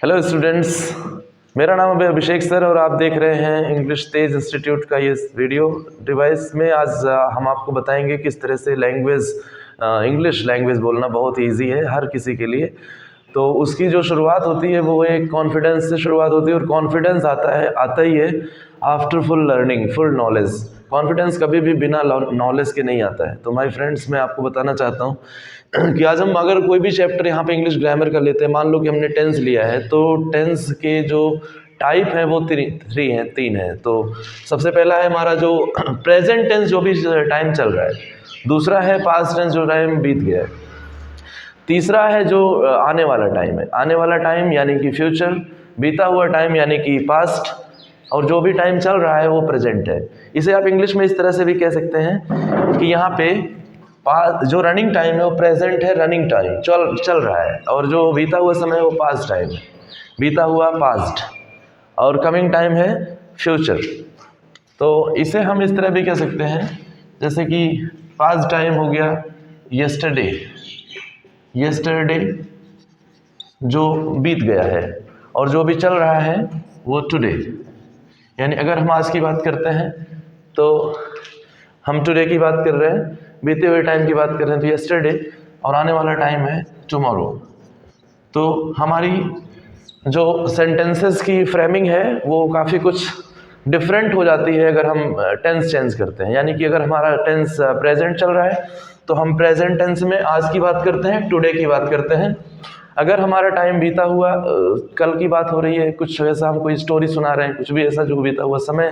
Hello students, मेरा नाम है अभिषेक सर और आप देख रहे हैं इंग्लिश तेज इंस्टीट्यूट का ये वीडियो डिवाइस में। आज हम आपको बताएंगे किस तरह से इंग्लिश लैंग्वेज बोलना बहुत इजी है हर किसी के लिए। तो उसकी जो शुरुआत होती है वो एक कॉन्फिडेंस से शुरुआत होती है और कॉन्फिडेंस आता ही है after full learning, full knowledge. Confidence कभी भी बिना नॉलेज के नहीं आता है। तो माय फ्रेंड्स, मैं आपको बताना चाहता हूँ कि आज हम अगर कोई भी चैप्टर यहाँ पे इंग्लिश ग्रामर का लेते हैं, मान लो कि हमने टेंस लिया है, तो टेंस के जो टाइप हैं वो तीन हैं। तो सबसे पहला है हमारा जो प्रेजेंट टेंस, जो भी टाइम चल रहा है। दूसरा है पास्ट टेंस, जो टाइम बीत गया है। तीसरा है जो आने वाला टाइम है। आने वाला टाइम यानी कि फ्यूचर, बीता हुआ टाइम यानी कि पास्ट, और जो भी टाइम चल रहा है वो प्रेजेंट है। इसे आप इंग्लिश में इस तरह से भी कह सकते हैं कि यहाँ पे जो रनिंग टाइम है वो प्रेजेंट है, रनिंग टाइम चल रहा है, और जो बीता हुआ समय है वो पास्ट टाइम है, बीता हुआ पास्ट, और कमिंग टाइम है फ्यूचर। तो इसे हम इस तरह भी कह सकते हैं जैसे कि पास्ट टाइम हो गया येस्टरडे जो बीत गया है, और जो भी चल रहा है वो टुडे। यानी अगर हम आज की बात करते हैं तो हम टुडे की बात कर रहे हैं, बीते हुए टाइम की बात कर रहे हैं तो येस्टरडे, और आने वाला टाइम है टुमारो। तो हमारी जो सेंटेंसेस की फ्रेमिंग है वो काफ़ी कुछ डिफरेंट हो जाती है अगर हम टेंस चेंज करते हैं। यानी कि अगर हमारा टेंस प्रेजेंट चल रहा है तो हम प्रेजेंट टेंस में आज की बात करते हैं, टुडे की बात करते हैं। अगर हमारा टाइम बीता हुआ कल की बात हो रही है, कुछ ऐसा हम कोई स्टोरी सुना रहे हैं, कुछ भी ऐसा जो बीता हुआ समय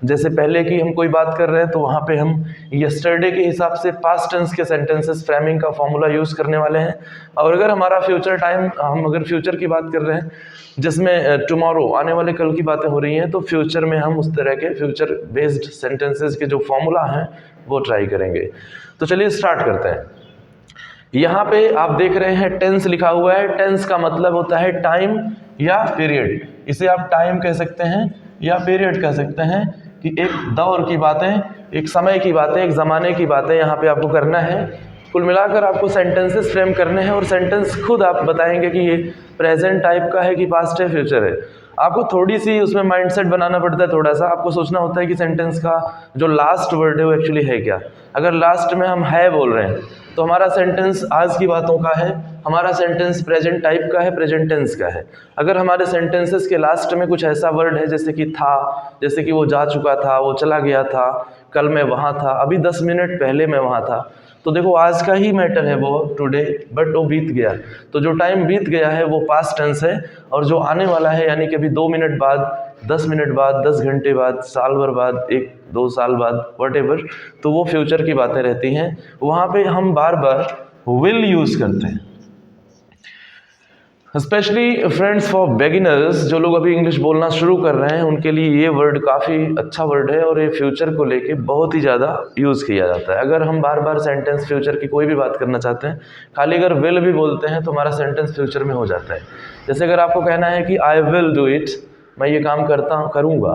जैसे पहले की हम कोई बात कर रहे हैं, तो वहाँ पे हम येस्टरडे के हिसाब से पास्ट टेंस के सेंटेंसेस फ्रेमिंग का फॉर्मूला यूज़ करने वाले हैं। और अगर हमारा फ्यूचर टाइम, हम अगर फ्यूचर की बात कर रहे हैं जिसमें टुमारो, आने वाले कल की बातें हो रही हैं, तो फ्यूचर में हम उस तरह के फ्यूचर बेस्ड सेंटेंसेस के जो फॉर्मूला हैं वो ट्राई करेंगे। तो चलिए स्टार्ट करते हैं। यहाँ पे आप देख रहे हैं टेंस लिखा हुआ है। टेंस का मतलब होता है टाइम या पीरियड। इसे आप टाइम कह सकते हैं या पीरियड कह सकते हैं कि एक दौर की बातें, एक समय की बातें, एक ज़माने की बातें यहाँ पे आपको करना है। कुल मिलाकर आपको सेंटेंसेस फ्रेम करने हैं और सेंटेंस खुद आप बताएंगे कि ये प्रेजेंट टाइप का है कि पास्ट है, फ्यूचर है। आपको थोड़ी सी उसमें माइंडसेट बनाना पड़ता है। थोड़ा सा आपको सोचना होता है कि सेंटेंस का जो लास्ट वर्ड है वो एक्चुअली है क्या। अगर लास्ट में हम है बोल रहे हैं तो हमारा सेंटेंस आज की बातों का है, हमारा सेंटेंस प्रेजेंट टाइप का है, प्रेजेंट टेंस का है। अगर हमारे सेंटेंसेस के लास्ट में कुछ ऐसा वर्ड है जैसे कि था, जैसे कि वो जा चुका था, वो चला गया था, कल मैं वहाँ था, अभी 10 मिनट पहले मैं वहाँ था, तो देखो आज का ही मैटर है वो टुडे, बट वो बीत गया। तो जो टाइम बीत गया है वो पास्ट टेंस है, और जो आने वाला है यानी कि अभी 2 मिनट बाद, 10 मिनट बाद, 10 घंटे बाद, साल भर बाद, 1-2 साल बाद, व्हाटएवर, तो वो फ्यूचर की बातें रहती हैं। वहाँ पे हम बार बार विल यूज़ करते हैं। स्पेशली फ्रेंड्स फॉर बिगिनर्स, जो लोग अभी इंग्लिश बोलना शुरू कर रहे हैं, उनके लिए ये वर्ड काफ़ी अच्छा वर्ड है और ये फ्यूचर को लेके बहुत ही ज़्यादा यूज़ किया जाता है। अगर हम बार बार सेंटेंस फ्यूचर की कोई भी बात करना चाहते हैं, खाली अगर विल भी बोलते हैं तो हमारा सेंटेंस फ्यूचर में हो जाता है। जैसे अगर आपको कहना है कि आई विल डू इट, मैं ये काम करूँगा,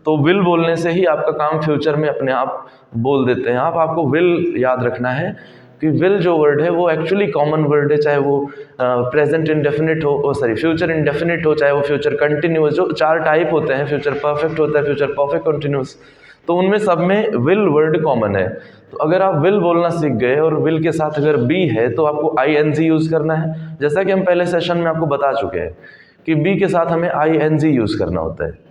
तो विल बोलने से ही आपका काम फ्यूचर में अपने आप बोल देते हैं आप। आपको विल याद रखना है कि विल जो वर्ड है वो एक्चुअली कॉमन वर्ड है, चाहे वो प्रेजेंट इंडेफिनिट हो, फ्यूचर इंडेफिनिट हो, चाहे वो फ्यूचर कंटिन्यूअस। जो 4 टाइप होते हैं, फ्यूचर परफेक्ट होता है, फ्यूचर परफेक्ट कंटिन्यूअस, तो उनमें सब में विल वर्ड कॉमन है। तो अगर आप विल बोलना सीख गए और विल के साथ अगर बी है तो आपको ING यूज़ करना है। जैसा कि हम पहले सेशन में आपको बता चुके हैं कि बी के साथ हमें ING यूज़ करना होता है,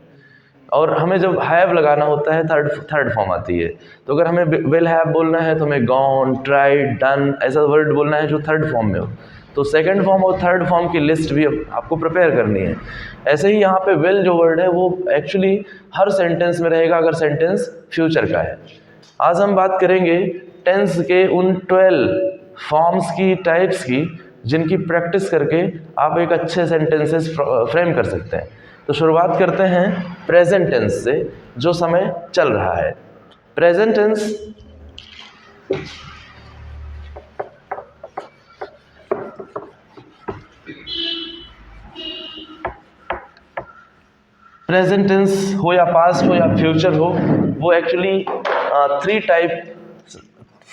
और हमें जब हैव लगाना होता है थर्ड फॉर्म आती है। तो अगर हमें विल हैव बोलना है तो हमें गॉन, ट्राइड, डन ऐसा वर्ड बोलना है जो थर्ड फॉर्म में हो। तो सेकंड फॉर्म और थर्ड फॉर्म की लिस्ट भी आपको प्रिपेयर करनी है। ऐसे ही यहाँ पे विल जो वर्ड है वो एक्चुअली हर सेंटेंस में रहेगा अगर सेंटेंस फ्यूचर का है। आज हम बात करेंगे टेंस के उन 12 फॉर्म्स की, टाइप्स की, जिनकी प्रैक्टिस करके आप एक अच्छे सेंटेंसेस फ्रेम कर सकते हैं। तो शुरुआत करते हैं प्रेजेंट टेंस से, जो समय चल रहा है। प्रेजेंट टेंस प्रेजेंट टेंस हो या पास्ट हो या फ्यूचर हो, वो एक्चुअली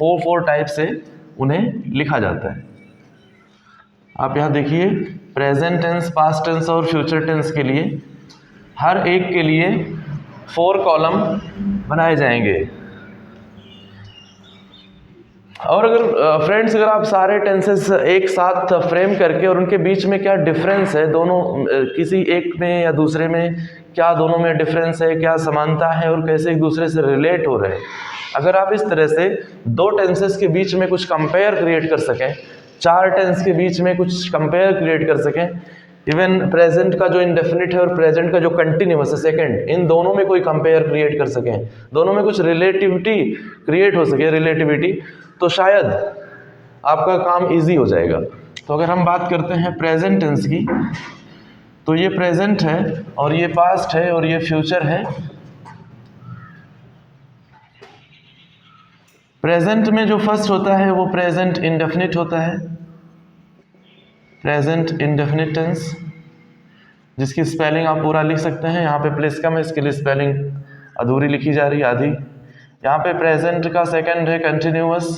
4 टाइप से उन्हें लिखा जाता है। आप यहाँ देखिए प्रेजेंट टेंस, पास्ट टेंस और फ्यूचर टेंस के लिए हर एक के लिए 4 कॉलम बनाए जाएंगे। और अगर फ्रेंड्स अगर आप सारे टेंसेस एक साथ फ्रेम करके और उनके बीच में क्या डिफरेंस है, दोनों किसी एक में या दूसरे में क्या दोनों में डिफरेंस है, क्या समानता है और कैसे एक दूसरे से रिलेट हो रहे हैं, अगर आप इस तरह से 2 टेंसेस के बीच में कुछ कंपेयर क्रिएट कर सकें, 4 टेंस के बीच में कुछ कंपेयर क्रिएट कर सकें, इवन प्रेजेंट का जो इंडेफिनिट है और प्रेजेंट का जो कंटिन्यूअस है सेकंड, इन दोनों में कोई कंपेयर क्रिएट कर सकें, दोनों में कुछ रिलेटिविटी क्रिएट हो सके, रिलेटिविटी, तो शायद आपका काम इजी हो जाएगा। तो अगर हम बात करते हैं प्रेजेंट टेंस की, तो ये प्रेजेंट है और ये पास्ट है और ये फ्यूचर है। प्रेजेंट में जो फर्स्ट होता है वो प्रेजेंट इंडेफिनिट होता है, प्रेजेंट इंडेफिनिट टेंस, जिसकी स्पेलिंग आप पूरा लिख सकते हैं, यहाँ पे प्लेस कम है इसके लिए स्पेलिंग अधूरी लिखी जा रही है, आधी। यहाँ पे प्रेजेंट का सेकंड है कंटिन्यूअस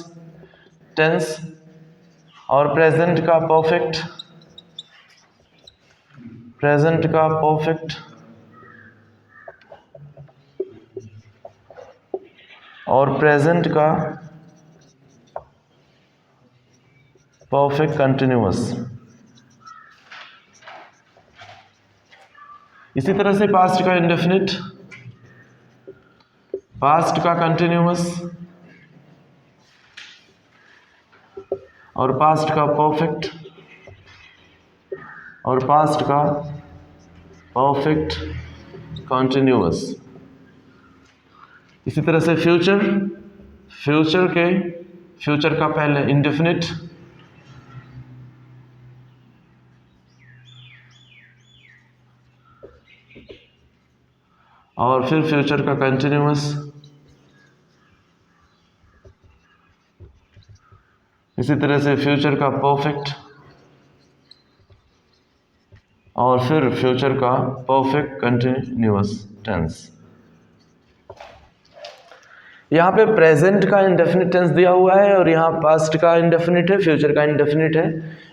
टेंस और प्रेजेंट का परफेक्ट, प्रेजेंट का परफेक्ट और प्रेजेंट का परफेक्ट कंटिन्यूअस। इसी तरह से पास्ट का इंडेफिनिट, पास्ट का कंटिन्यूअस और पास्ट का परफेक्ट और पास्ट का परफेक्ट कंटिन्यूअस। इसी तरह से फ्यूचर, फ्यूचर का पहले इंडेफिनिट और फिर फ्यूचर का कंटिन्यूअस। इसी तरह से फ्यूचर का परफेक्ट और फिर फ्यूचर का परफेक्ट कंटिन्यूअस टेंस। यहाँ पे प्रेजेंट का इंडेफिनिट टेंस दिया हुआ है और यहाँ पास्ट का इंडेफिनिट है, फ्यूचर का इंडेफिनिट है।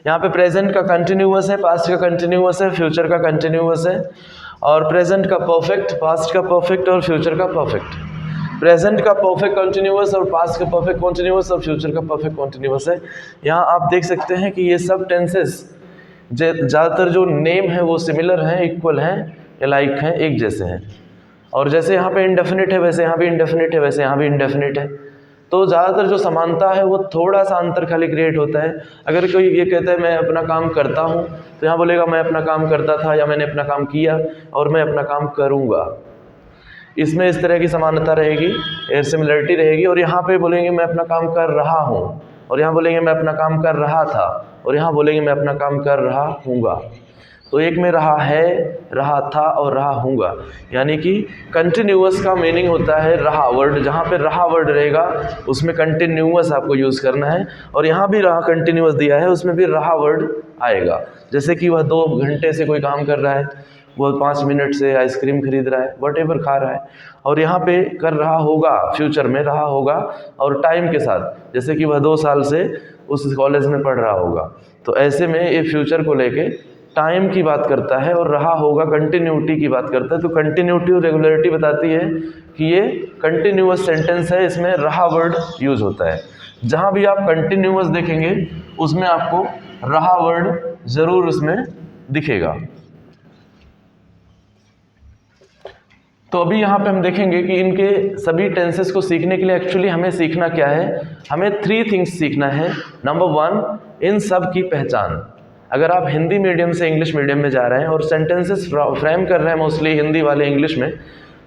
यहाँ पे प्रेजेंट का कंटिन्यूअस है, पास्ट का कंटिन्यूअस है, फ्यूचर का कंटिन्यूअस है और प्रेजेंट का परफेक्ट, पास्ट का परफेक्ट और फ्यूचर का परफेक्ट। प्रेजेंट का परफेक्ट कंटिन्यूअस और पास्ट का परफेक्ट कंटिन्यूअस और फ्यूचर का परफेक्ट कंटिन्यूअस है। यहाँ आप देख सकते हैं कि ये सब टेंसेस ज़्यादातर जो नेम है वो सिमिलर हैं, इक्वल हैं, अलाइक हैं, एक जैसे हैं। और जैसे यहाँ पे इंडेफिनिट है वैसे यहाँ भी इंडेफिनिट है, वैसे यहाँ भी इंडेफिनिट है। तो ज़्यादातर जो समानता है वो थोड़ा सा अंतर खाली क्रिएट होता है। अगर कोई ये कहता है मैं अपना काम करता हूँ, तो यहाँ बोलेगा मैं अपना काम करता था या मैंने अपना काम किया और मैं अपना काम करूँगा। इसमें इस तरह की समानता रहेगी, सिमिलरिटी रहेगी। और यहाँ पे बोलेंगे मैं अपना काम कर रहा हूँ और यहाँ बोलेंगे मैं अपना काम कर रहा था और यहाँ बोलेंगे मैं अपना काम कर रहा हूँगा। तो एक में रहा है, रहा था और रहा हूँगा, यानी कि कंटिन्यूअस का मीनिंग होता है रहा वर्ड। जहाँ पे रहा वर्ड रहेगा उसमें कंटिन्यूअस आपको यूज़ करना है। और यहाँ भी रहा कंटिन्यूअस दिया है, उसमें भी रहा वर्ड आएगा। जैसे कि वह 2 घंटे से कोई काम कर रहा है, वो 5 मिनट से आइसक्रीम खरीद रहा है, वटेवर खा रहा है। और यहाँ पे कर रहा होगा, फ्यूचर में रहा होगा और टाइम के साथ, जैसे कि वह 2 साल से उस कॉलेज में पढ़ रहा होगा। तो ऐसे में ये फ्यूचर को लेके टाइम की बात करता है और रहा होगा कंटिन्यूटी की बात करता है। तो कंटिन्यूटी और रेगुलरिटी बताती है कि ये कंटिन्यूअस सेंटेंस है, इसमें रहा वर्ड यूज होता है। जहाँ भी आप कंटिन्यूअस देखेंगे उसमें आपको रहा वर्ड ज़रूर उसमें दिखेगा। तो अभी यहाँ पे हम देखेंगे कि इनके सभी टेंसेस को सीखने के लिए एक्चुअली हमें सीखना क्या है। हमें 3 थिंग्स सीखना है। नंबर 1, इन सब की पहचान। अगर आप हिंदी मीडियम से इंग्लिश मीडियम में जा रहे हैं और सेंटेंसेस फ्रेम कर रहे हैं मोस्टली हिंदी वाले इंग्लिश में,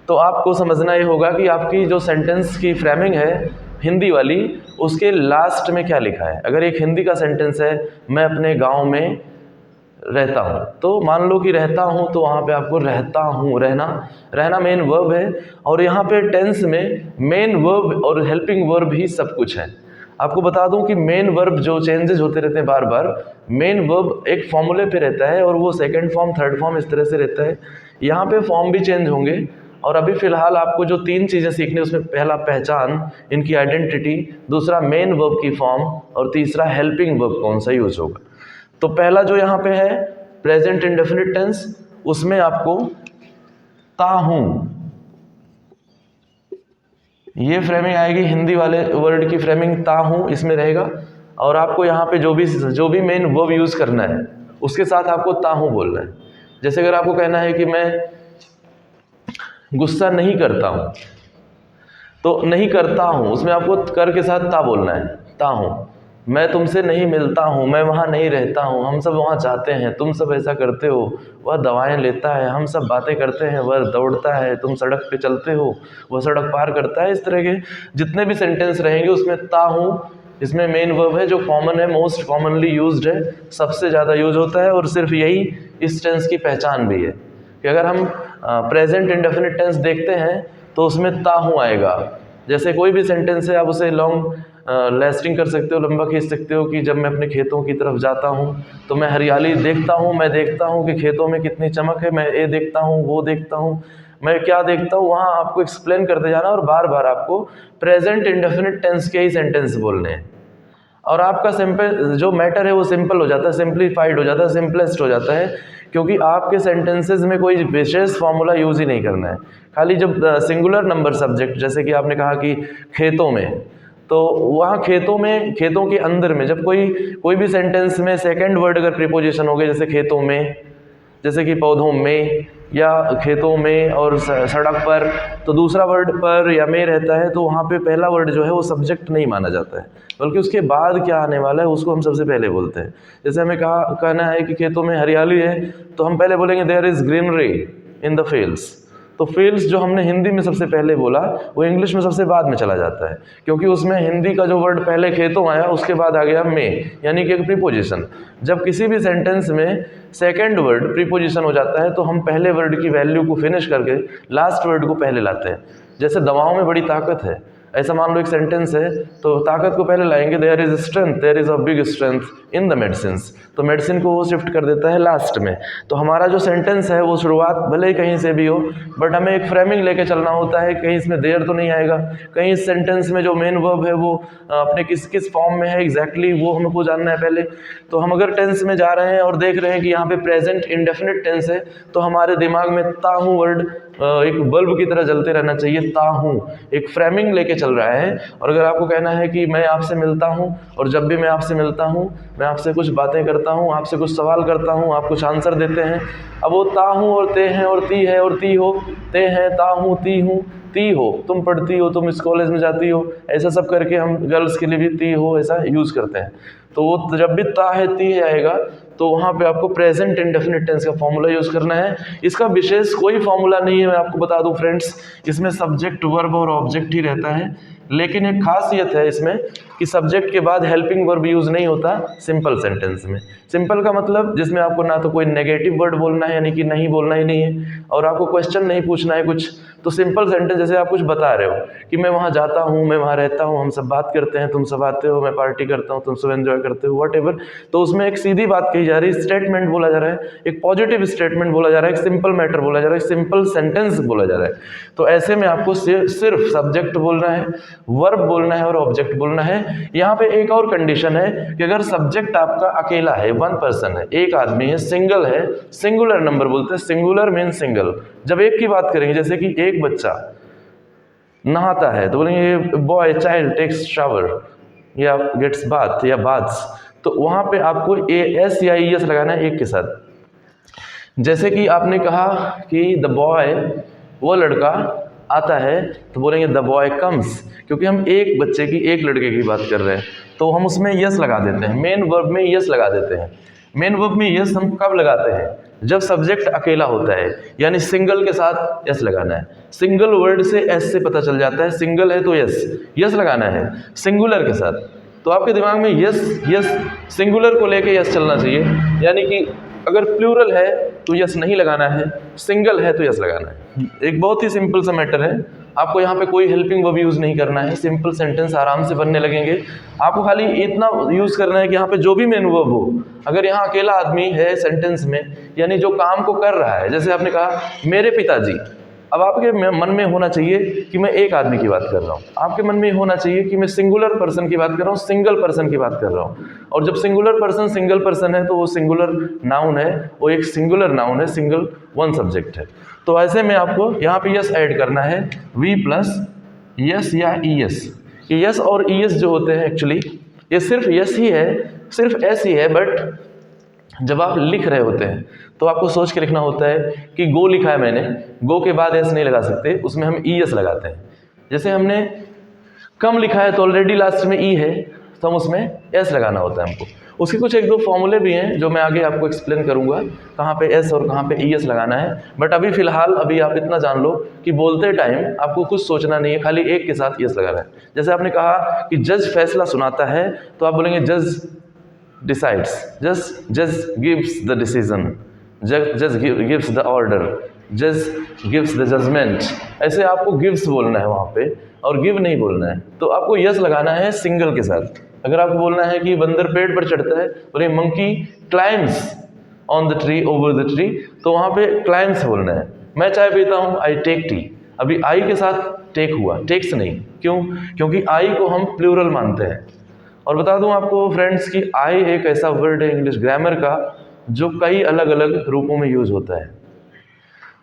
तो आपको समझना ये होगा कि आपकी जो सेंटेंस की फ्रेमिंग है हिंदी वाली, उसके लास्ट में क्या लिखा है। अगर एक हिंदी का सेंटेंस है मैं अपने गाँव में रहता हूँ, तो मान लो कि रहता हूँ, तो वहाँ पे आपको रहता हूँ, रहना मेन वर्ब है। और यहाँ पे टेंस में मेन वर्ब और हेल्पिंग वर्ब ही सब कुछ है। आपको बता दूं कि मेन वर्ब जो चेंजेस होते रहते हैं बार बार, मेन वर्ब एक फॉर्मूले पे रहता है और वो सेकंड फॉर्म, थर्ड फॉर्म इस तरह से रहता है। यहाँ पे फॉर्म भी चेंज होंगे। और अभी फ़िलहाल आपको जो 3 चीज़ें सीखनी है उसमें पहला पहचान, इनकी आइडेंटिटी, दूसरा मेन वर्ब की फॉर्म और तीसरा हेल्पिंग वर्ब कौन सा यूज होगा। तो पहला जो यहाँ पे है प्रेजेंट इंडेफिनिट टेंस, उसमें आपको ता हूं, ये फ्रेमिंग आएगी, हिंदी वाले वर्ड की फ्रेमिंग ता हूं इसमें रहेगा। और आपको यहाँ पे जो भी मेन वर्ब यूज करना है उसके साथ आपको ता हूं बोलना है। जैसे अगर आपको कहना है कि मैं गुस्सा नहीं करता हूं, तो नहीं करता हूं उसमें आपको कर के साथ ता बोलना है, ता हूं। मैं तुमसे नहीं मिलता हूं, मैं वहां नहीं रहता हूं, हम सब वहां जाते हैं, तुम सब ऐसा करते हो, वह दवाएं लेता है, हम सब बातें करते हैं, वह दौड़ता है, तुम सड़क पे चलते हो, वह सड़क पार करता है। इस तरह के जितने भी सेंटेंस रहेंगे उसमें ता हूं इसमें मेन वर्ब है, जो कॉमन है, मोस्ट कॉमनली यूज्ड है, सबसे ज़्यादा यूज होता है। और सिर्फ यही इस टेंस की पहचान भी है कि अगर हम प्रेजेंट इंडेफिनिट टेंस देखते हैं तो उसमें ता हूं आएगा। जैसे कोई भी सेंटेंस है, आप उसे लॉन्ग लास्टिंग कर सकते हो, लंबा खींच सकते हो कि जब मैं अपने खेतों की तरफ जाता हूँ तो मैं हरियाली देखता हूँ, मैं देखता हूँ कि खेतों में कितनी चमक है, मैं ये देखता हूँ, वो देखता हूँ, मैं क्या देखता हूँ, वहाँ आपको एक्सप्लेन करते जाना और बार बार आपको प्रेजेंट इंडेफिनिट टेंस के ही सेंटेंस बोलने हैं। और आपका सिंपल जो मैटर है वो सिंपल हो जाता है, सिंप्लीफाइड हो जाता है, सिंपलेस्ट हो जाता है, क्योंकि आपके सेंटेंसेस में कोई विशेष फॉर्मूला यूज ही नहीं करना है। खाली जब सिंगुलर नंबर सब्जेक्ट, जैसे कि आपने कहा कि खेतों में, तो वहाँ खेतों में, खेतों के अंदर में जब कोई भी सेंटेंस में सेकंड वर्ड अगर प्रीपोजिशन हो गए, जैसे खेतों में, जैसे कि पौधों में, या खेतों में और सड़क पर, तो दूसरा वर्ड पर या में रहता है, तो वहाँ पे पहला वर्ड जो है वो सब्जेक्ट नहीं माना जाता है, बल्कि उसके बाद क्या आने वाला है उसको हम सबसे पहले बोलते हैं। जैसे हमें कहना है कि खेतों में हरियाली है, तो हम पहले बोलेंगे there is greenery in the fields. तो फील्ड्स जो हमने हिंदी में सबसे पहले बोला वो इंग्लिश में सबसे बाद में चला जाता है, क्योंकि उसमें हिंदी का जो वर्ड पहले खेतों आया उसके बाद आ गया में, यानी कि एक प्रीपोजिशन। जब किसी भी सेंटेंस में सेकंड वर्ड प्रीपोजिशन हो जाता है तो हम पहले वर्ड की वैल्यू को फिनिश करके लास्ट वर्ड को पहले लाते हैं। जैसे दवाओं में बड़ी ताकत है, ऐसा मान लो एक सेंटेंस है, तो ताकत को पहले लाएंगे, there is strength, there is a big strength in the medicines, तो मेडिसिन को वो शिफ्ट कर देता है लास्ट में। तो हमारा जो सेंटेंस है वो शुरुआत भले ही कहीं से भी हो, बट हमें एक फ्रेमिंग लेके चलना होता है, कहीं इसमें देयर तो नहीं आएगा, कहीं इस सेंटेंस में जो मेन वर्ब है वो अपने किस फॉर्म में है एग्जैक्टली वो हमको जानना है पहले। तो हम अगर टेंस में जा रहे हैं और देख रहे हैं कि यहाँ पे प्रेजेंट इंडेफिनिट टेंस है, तो हमारे दिमाग में ता हूं वर्ड एक बल्ब की तरह जलते रहना चाहिए, ता हूं एक फ्रेमिंग लेके चल रहा है। और अगर आपको कहना है कि मैं आपसे मिलता हूं, और जब भी मैं आपसे मिलता हूं मैं आपसे कुछ बातें करता हूं, आपसे कुछ सवाल करता हूं, आप कुछ आंसर देते हैं, अब वो ता हूं और ते हैं और ती है और ती हो, ते हैं, ता हूं, ती हो, तुम पढ़ती हो, तुम इस कॉलेज में जाती हो, ऐसा सब करके हम गर्ल्स के लिए भी ती हो ऐसा यूज करते हैं। तो वो जब भी ता है ती है आएगा तो वहाँ पे आपको प्रेजेंट इंडेफिनिट टेंस का फॉर्मूला यूज करना है। इसका विशेष कोई फॉर्मूला नहीं है, मैं आपको बता दूं फ्रेंड्स, इसमें सब्जेक्ट वर्ब और ऑब्जेक्ट ही रहता है, लेकिन एक खासियत है इसमें कि सब्जेक्ट के बाद हेल्पिंग वर्ब यूज नहीं होता सिंपल सेंटेंस में। सिंपल का मतलब जिसमें आपको ना तो कोई नेगेटिव वर्ड बोलना है, यानी कि नहीं बोलना ही नहीं है, और आपको क्वेश्चन नहीं पूछना है कुछ। तो सिंपल सेंटेंस जैसे आप कुछ बता रहे हो कि मैं वहाँ जाता हूँ, मैं वहाँ रहता हूँ, हम सब बात करते हैं, तुम सब आते हो, मैं पार्टी करता हूँ, तुम सब एंजॉय करते हो, व्हाटएवर, तो उसमें एक सीधी बात कही जा रही है, स्टेटमेंट बोला जा रहा है, एक पॉजिटिव स्टेटमेंट बोला जा रहा है, एक सिंपल मैटर बोला जा रहा है, एक सिंपल सेंटेंस बोला जा रहा है। तो ऐसे में आपको सिर्फ सब्जेक्ट बोलना है, वर्ब बोलना है और ऑब्जेक्ट बोलना है। यहाँ पे एक और कंडीशन है कि अगर सब्जेक्ट आपका अकेला है, वन पर्सन है, एक आदमी है, सिंगल है, सिंगुलर नंबर बोलते हैं, सिंगुलर मीन सिंगल। जब एक की बात करेंगे, जैसे कि एक बच्चा नहाता है तो बोलेंगे बॉय चाइल्ड टेक्स शावर या गेट्स बाथ या बाथ्स, तो वहाँ पे आपको एस या एस लगाना है एक के साथ। जैसे कि आपने कहा कि द बॉय, वो लड़का आता है, तो बोलेंगे द बॉय कम्स, क्योंकि हम एक बच्चे की, एक लड़के की बात कर रहे हैं, तो हम उसमें यस लगा देते हैं, मेन वर्ब में यस लगा देते हैं। मेन वर्ब में यस हम कब लगाते हैं? जब सब्जेक्ट अकेला होता है, यानी सिंगल के साथ यस लगाना है। सिंगल वर्ड से एस से पता चल जाता है, सिंगल है तो यस लगाना है सिंगुलर के साथ। तो आपके दिमाग में यस सिंगुलर को लेके यस चलना चाहिए, यानी कि अगर प्लूरल है तो यस नहीं लगाना है, सिंगल है तो यस लगाना है। एक बहुत ही सिंपल सा मैटर है, आपको यहाँ पे कोई हेल्पिंग वर्ब यूज़ नहीं करना है, सिंपल सेंटेंस आराम से बनने लगेंगे। आपको खाली इतना यूज़ करना है कि यहाँ पे जो भी मेन वर्ब हो, अगर यहाँ अकेला आदमी है सेंटेंस में, यानी जो काम को कर रहा है, जैसे आपने कहा मेरे पिताजी, अब आपके मन में होना चाहिए कि मैं एक आदमी की बात कर रहा हूँ, आपके मन में होना चाहिए कि मैं सिंगुलर पर्सन की बात कर रहा हूँ, सिंगल पर्सन की बात कर रहा हूँ। और जब सिंगुलर पर्सन सिंगल पर्सन है तो वो सिंगुलर नाउन है, वो एक सिंगुलर नाउन है, सिंगल वन सब्जेक्ट है। तो ऐसे में आपको यहाँ पे यस ऐड करना है, वी प्लस यस या ई एस। यस और ई एस जो होते हैं एक्चुअली ये सिर्फ यस ही है, सिर्फ एस ही है, बट जब आप लिख रहे होते हैं तो आपको सोच के लिखना होता है कि गो लिखा है मैंने, गो के बाद एस नहीं लगा सकते, उसमें हम ई एस लगाते हैं। जैसे हमने कम लिखा है तो ऑलरेडी लास्ट में ई है तो हम उसमें एस लगाना होता है हमको। उसके कुछ एक दो फॉर्मूले भी हैं जो मैं आगे आपको एक्सप्लेन करूंगा कहाँ पे एस और कहाँ पे ई एस लगाना है। बट अभी फिलहाल अभी आप इतना जान लो कि बोलते टाइम आपको कुछ सोचना नहीं है, खाली एक के साथ यस लगाना है। जैसे आपने कहा कि जज फैसला सुनाता है तो आप बोलेंगे जज decides, judge gives the decision, judge gives the order, judge gives the judgment। ऐसे आपको gives बोलना है वहाँ पे और give नहीं बोलना है। तो आपको yes लगाना है सिंगल के साथ। अगर आपको बोलना है कि बंदर पेड़ पर चढ़ता है, बोले monkey climbs on the tree over the tree, तो वहाँ पे climbs बोलना है। मैं चाय पीता हूँ, I take tea। अभी I के साथ take हुआ, takes नहीं। क्यों? क्योंकि I को हम प्लूरल मानते हैं। और बता दूं आपको फ्रेंड्स कि आई एक ऐसा वर्ड है इंग्लिश ग्रामर का जो कई अलग अलग रूपों में यूज होता है।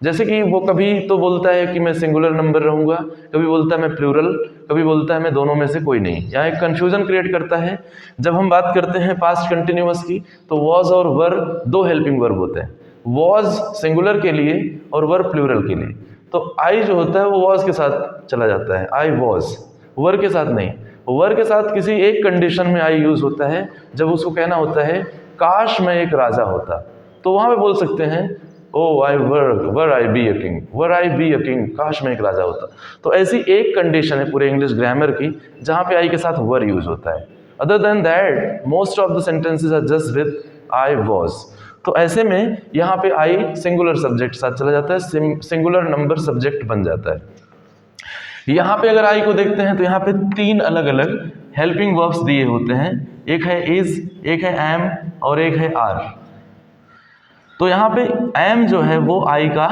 जैसे कि वो कभी तो बोलता है कि मैं सिंगुलर नंबर रहूंगा, कभी बोलता है मैं प्लूरल, कभी बोलता है मैं दोनों में से कोई नहीं। यहाँ एक कन्फ्यूजन क्रिएट करता है। जब हम बात करते हैं पास्ट कंटिन्यूअस की तो वॉज और वर दो हेल्पिंग वर्ब होते हैं, वॉज सिंगुलर के लिए और वर प्लूरल के लिए। तो आई जो होता है वो वॉज के साथ चला जाता है, आई वॉज, वर के साथ नहीं। वर के साथ किसी एक कंडीशन में आई यूज होता है, जब उसको कहना होता है काश मैं एक राजा होता, तो वहां पे बोल सकते हैं oh I were I be a king, were I be a king, काश मैं एक राजा होता। तो ऐसी एक कंडीशन है पूरे इंग्लिश ग्रामर की जहां पे आई के साथ वर यूज होता है। Other than that most of the sentences are just with I was. तो ऐसे में यहाँ पे आई सिंगुलर सब्जेक्ट साथ चला जाता है, सिंगुलर नंबर सब्जेक्ट बन जाता है। यहाँ पे अगर आई को देखते हैं तो यहाँ पे तीन अलग अलग हेल्पिंग वर्ब्स दिए होते हैं, एक है इज, एक है एम और एक है आर। तो यहाँ पे एम जो है वो आई का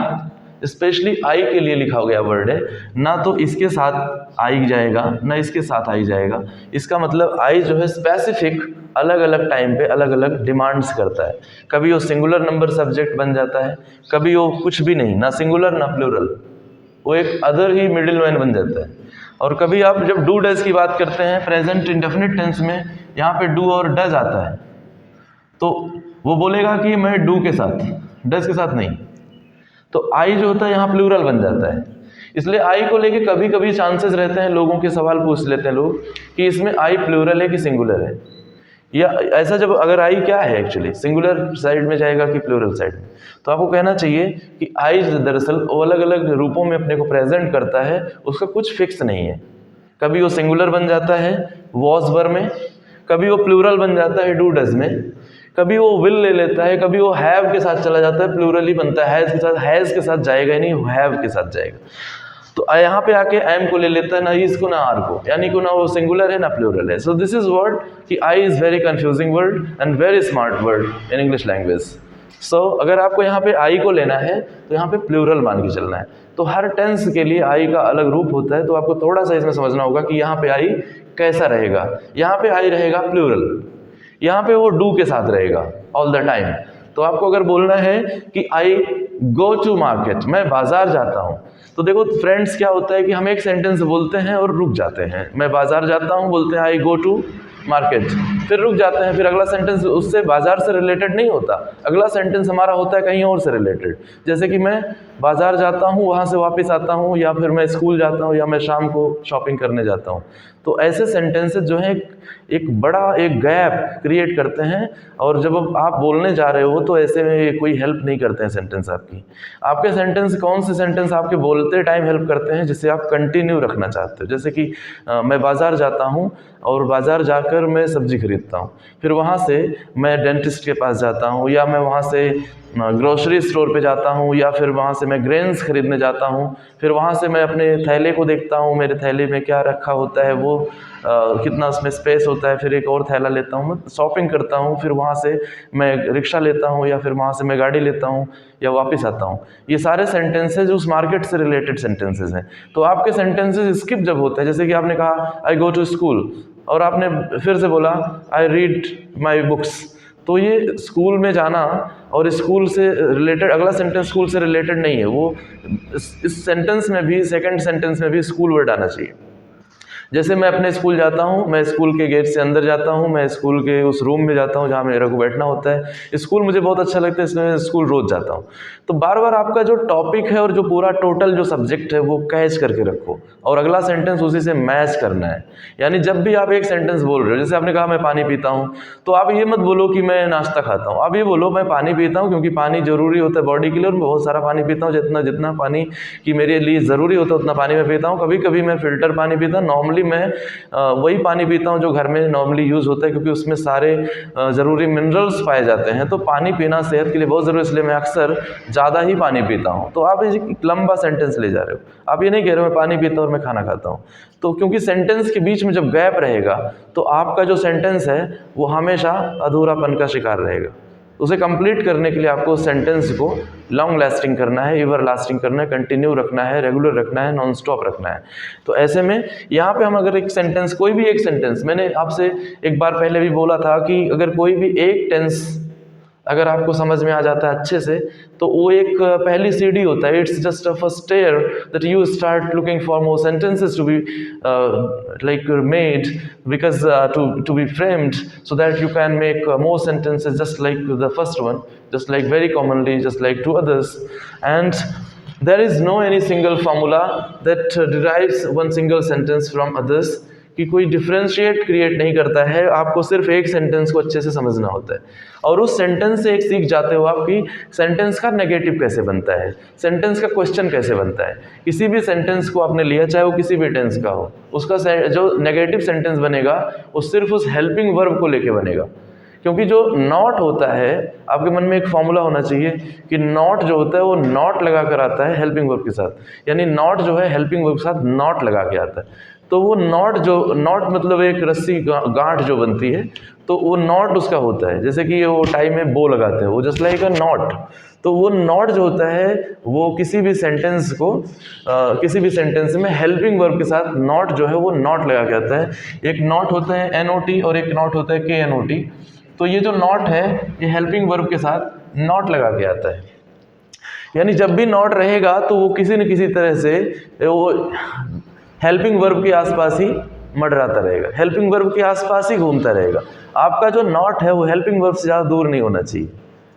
स्पेशली आई के लिए लिखा गया वर्ड है, ना तो इसके साथ आई जाएगा ना इसके साथ आई जाएगा। इसका मतलब आई जो है स्पेसिफिक अलग अलग टाइम पे अलग अलग डिमांड्स करता है। कभी वो सिंगुलर नंबर सब्जेक्ट बन जाता है, कभी वो कुछ भी नहीं, ना सिंगुलर ना प्लूरल, वो एक अदर ही मिडिल मैन बन जाता है। और कभी आप जब डू डज की बात करते हैं प्रेजेंट इंडेफिनिट टेंस में, यहाँ पे डू और डज आता है तो वो बोलेगा कि मैं डू के साथ, डज के साथ नहीं। तो आई जो होता है यहाँ प्लूरल बन जाता है। इसलिए आई को लेके कभी कभी चांसेस रहते हैं, लोगों के सवाल पूछ लेते हैं लोग कि इसमें आई प्लूरल है कि सिंगुलर है, या ऐसा जब अगर आई क्या है एक्चुअली, सिंगुलर साइड में जाएगा कि प्लूरल साइड में। तो आपको कहना चाहिए कि आई दरअसल वो अलग अलग रूपों में अपने को प्रेजेंट करता है, उसका कुछ फिक्स नहीं है। कभी वो सिंगुलर बन जाता है वॉज वर में, कभी वो प्लूरल बन जाता है डू डज में, कभी वो विल ले लेता है, कभी वो हैव के साथ चला जाता है, प्लूरल ही बनता है, हैज के साथ जाएगा ही नहीं, हैव के साथ जाएगा। तो यहाँ पे आके एम को ले लेता है, ना इज को ना आर को, यानी को ना वो सिंगुलर है ना प्लूरल है। सो दिस इज वर्ड कि I is very confusing word and very smart word in English language. So अगर आपको यहाँ पे आई को लेना है तो यहाँ पे प्लूरल मान के चलना है। तो हर टेंस के लिए आई का अलग रूप होता है, तो आपको थोड़ा सा इसमें समझना होगा कि यहाँ पे आई कैसा रहेगा। यहाँ पे आई रहेगा प्लूरल, यहाँ पे वो डू के साथ रहेगा ऑल द टाइम। तो आपको अगर बोलना है कि आई गो टू मार्केट, मैं बाजार जाता हूँ, तो देखो फ्रेंड्स क्या होता है कि हम एक सेंटेंस बोलते हैं और रुक जाते हैं। मैं बाजार जाता हूँ बोलते हैं आई गो टू मार्केट, फिर रुक जाते हैं, फिर अगला सेंटेंस उससे बाजार से रिलेटेड नहीं होता, अगला सेंटेंस हमारा होता है कहीं और से रिलेटेड। जैसे कि मैं बाजार जाता हूँ, वहाँ से वापस आता हूँ, या फिर मैं स्कूल जाता हूँ, या मैं शाम को शॉपिंग करने जाता हूँ। तो ऐसे सेंटेंसेस जो हैं एक बड़ा एक गैप क्रिएट करते हैं, और जब आप बोलने जा रहे हो तो ऐसे में कोई हेल्प नहीं करते हैं सेंटेंस आपकी। आपके सेंटेंस कौन से सेंटेंस आपके बोलते टाइम हेल्प करते हैं, जिसे आप कंटिन्यू रखना चाहते हो। जैसे कि मैं बाज़ार जाता हूँ और बाज़ार जाकर मैं सब्जी खरीदता हूँ, फिर वहाँ से मैं डेंटिस्ट के पास जाता हूँ, या मैं वहाँ से ग्रोसरी स्टोर पे जाता हूँ, या फिर वहाँ से मैं ग्रेन्स खरीदने जाता हूँ, फिर वहाँ से मैं अपने थैले को देखता हूँ, मेरे थैले में क्या रखा होता है, वो कितना उसमें स्पेस होता है, फिर एक और थैला लेता हूँ, मैं शॉपिंग करता हूँ, फिर वहाँ से मैं रिक्शा लेता हूँ, या फिर वहाँ से मैं गाड़ी लेता हूँ, या वापस आता हूँ। ये सारे सेंटेंसेज उस मार्केट से रिलेटेड सेंटेंसेज हैं। तो आपके सेंटेंसेज स्किप जब होते हैं, जैसे कि आपने कहा आई गो टू स्कूल, और आपने फिर से बोला आई रीड माई बुक्स, तो ये स्कूल में जाना और स्कूल से रिलेटेड अगला सेंटेंस स्कूल से रिलेटेड नहीं है। वो इस सेंटेंस में भी, सेकंड सेंटेंस में भी स्कूल वर्ड आना चाहिए। जैसे मैं अपने स्कूल जाता हूँ, मैं स्कूल के गेट से अंदर जाता हूँ, मैं स्कूल के उस रूम में जाता हूँ जहाँ मेरे को बैठना होता है। स्कूल मुझे बहुत अच्छा लगता है, इसलिए मैं स्कूल रोज़ जाता हूँ। तो बार बार आपका जो टॉपिक है और जो पूरा टोटल जो सब्जेक्ट है वो कैच करके रखो, और अगला सेंटेंस उसी से मैच करना है। यानी जब भी आप एक सेंटेंस बोल रहे हो, जैसे आपने कहा मैं पानी पीता हूँ, तो आप ये मत बोलो कि मैं नाश्ता खाता हूँ, आप ये बोलो मैं पानी पीता हूँ, क्योंकि पानी जरूरी होता है बॉडी के लिए, और मैं बहुत सारा पानी पीता हूँ, जितना पानी की मेरे लिए ज़रूरी होता है उतना पानी मैं पीता हूँ। कभी कभी मैं फ़िल्टर पानी पीता हूँ, नॉर्मली मैं वही पानी पीता हूँ जो घर में नॉर्मली यूज़ होता है, क्योंकि उसमें सारे ज़रूरी मिनरल्स पाए जाते हैं। तो पानी पीना सेहत के लिए बहुत ज़रूरी है, इसलिए मैं अक्सर ज़्यादा ही पानी पीता हूँ। तो आप एक लंबा सेंटेंस ले जा रहे हो, आप ये नहीं कह रहे हो मैं पानी पीता हूँ और मैं खाना खाता हूँ। तो क्योंकि सेंटेंस के बीच में जब गैप रहेगा तो आपका जो सेंटेंस है वो हमेशा अधूरापन का शिकार रहेगा। उसे कंप्लीट करने के लिए आपको सेंटेंस को लॉन्ग लास्टिंग करना है, एवर लास्टिंग करना है, कंटिन्यू रखना है, रेगुलर रखना है, नॉन स्टॉप रखना है। तो ऐसे में यहाँ पे हम अगर एक सेंटेंस, कोई भी एक सेंटेंस, मैंने आपसे एक बार पहले भी बोला था कि अगर कोई भी एक टेंस अगर आपको समझ में आ जाता है अच्छे से, तो वो एक पहली सीढ़ी होता है। It's just a first stair that you start looking for more sentences to be like made, because to be framed, so that you can make more sentences just like the first one, just like very commonly, just like two others. And there is no any single formula that derives one single sentence from others, कि कोई differentiate create नहीं करता है। आपको सिर्फ एक sentence को अच्छे से समझना होता है, और उस सेंटेंस से एक सीख जाते हो आप कि सेंटेंस का नेगेटिव कैसे बनता है, सेंटेंस का क्वेश्चन कैसे बनता है। किसी भी सेंटेंस को आपने लिया, चाहे वो किसी भी टेंस का हो, उसका जो नेगेटिव सेंटेंस बनेगा वो सिर्फ उस हेल्पिंग वर्ब को लेके बनेगा। क्योंकि जो नॉट होता है, आपके मन में एक फॉर्मूला होना चाहिए कि नॉट जो होता है वो नॉट लगा कर आता है हेल्पिंग वर्ब के साथ, यानी नॉट जो है हेल्पिंग वर्ब के साथ नॉट लगा के आता है। तो वो नॉट मतलब एक रस्सी गांठ जो बनती है, तो वो नॉट उसका होता है। जैसे कि वो टाई में बो लगाते हैं, वो जस्ट लाइक अ नॉट। तो वो नॉट जो होता है वो किसी भी सेंटेंस को किसी भी सेंटेंस में हेल्पिंग वर्ब के साथ नॉट जो है वो नॉट लगा के आता है। एक नॉट होता है NOT और एक नॉट होता है KNOT। तो ये जो नॉट है ये हेल्पिंग वर्ब के साथ नॉट लगा के आता है। यानी जब भी नॉट रहेगा तो वो किसी न किसी तरह से वो हेल्पिंग वर्ब के आसपास ही मंडराता रहेगा, हेल्पिंग वर्ब के आसपास ही घूमता रहेगा। आपका जो नॉट है वो हेल्पिंग वर्ब से ज़्यादा दूर नहीं होना चाहिए।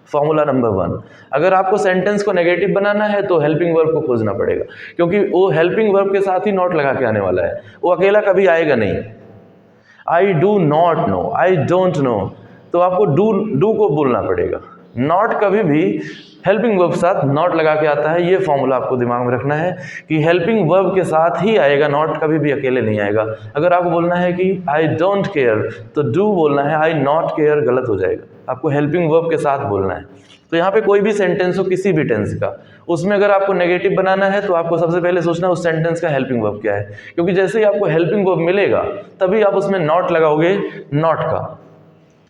फॉर्मूला नंबर 1, अगर आपको सेंटेंस को नेगेटिव बनाना है तो हेल्पिंग वर्ब को खोजना पड़ेगा, क्योंकि वो हेल्पिंग वर्ब के साथ ही नॉट लगा के आने वाला है, वो अकेला कभी आएगा नहीं। I do not know, I don't know, तो आपको डू को बोलना पड़ेगा। नॉट कभी भी हेल्पिंग वर्ब साथ नॉट लगा के आता है। ये फॉर्मूला आपको दिमाग में रखना है कि हेल्पिंग वर्ब के साथ ही आएगा, नॉट कभी भी अकेले नहीं आएगा। अगर आपको बोलना है कि आई डोंट केयर, तो डू बोलना है, आई नॉट केयर गलत हो जाएगा, आपको हेल्पिंग वर्ब के साथ बोलना है। तो यहाँ पे कोई भी सेंटेंस हो किसी भी टेंस का, उसमें अगर आपको नेगेटिव बनाना है तो आपको सबसे पहले सोचना है उस सेंटेंस का हेल्पिंग वर्ब क्या है, क्योंकि जैसे ही आपको हेल्पिंग वर्ब मिलेगा तभी आप उसमें नॉट लगाओगे, नॉट का,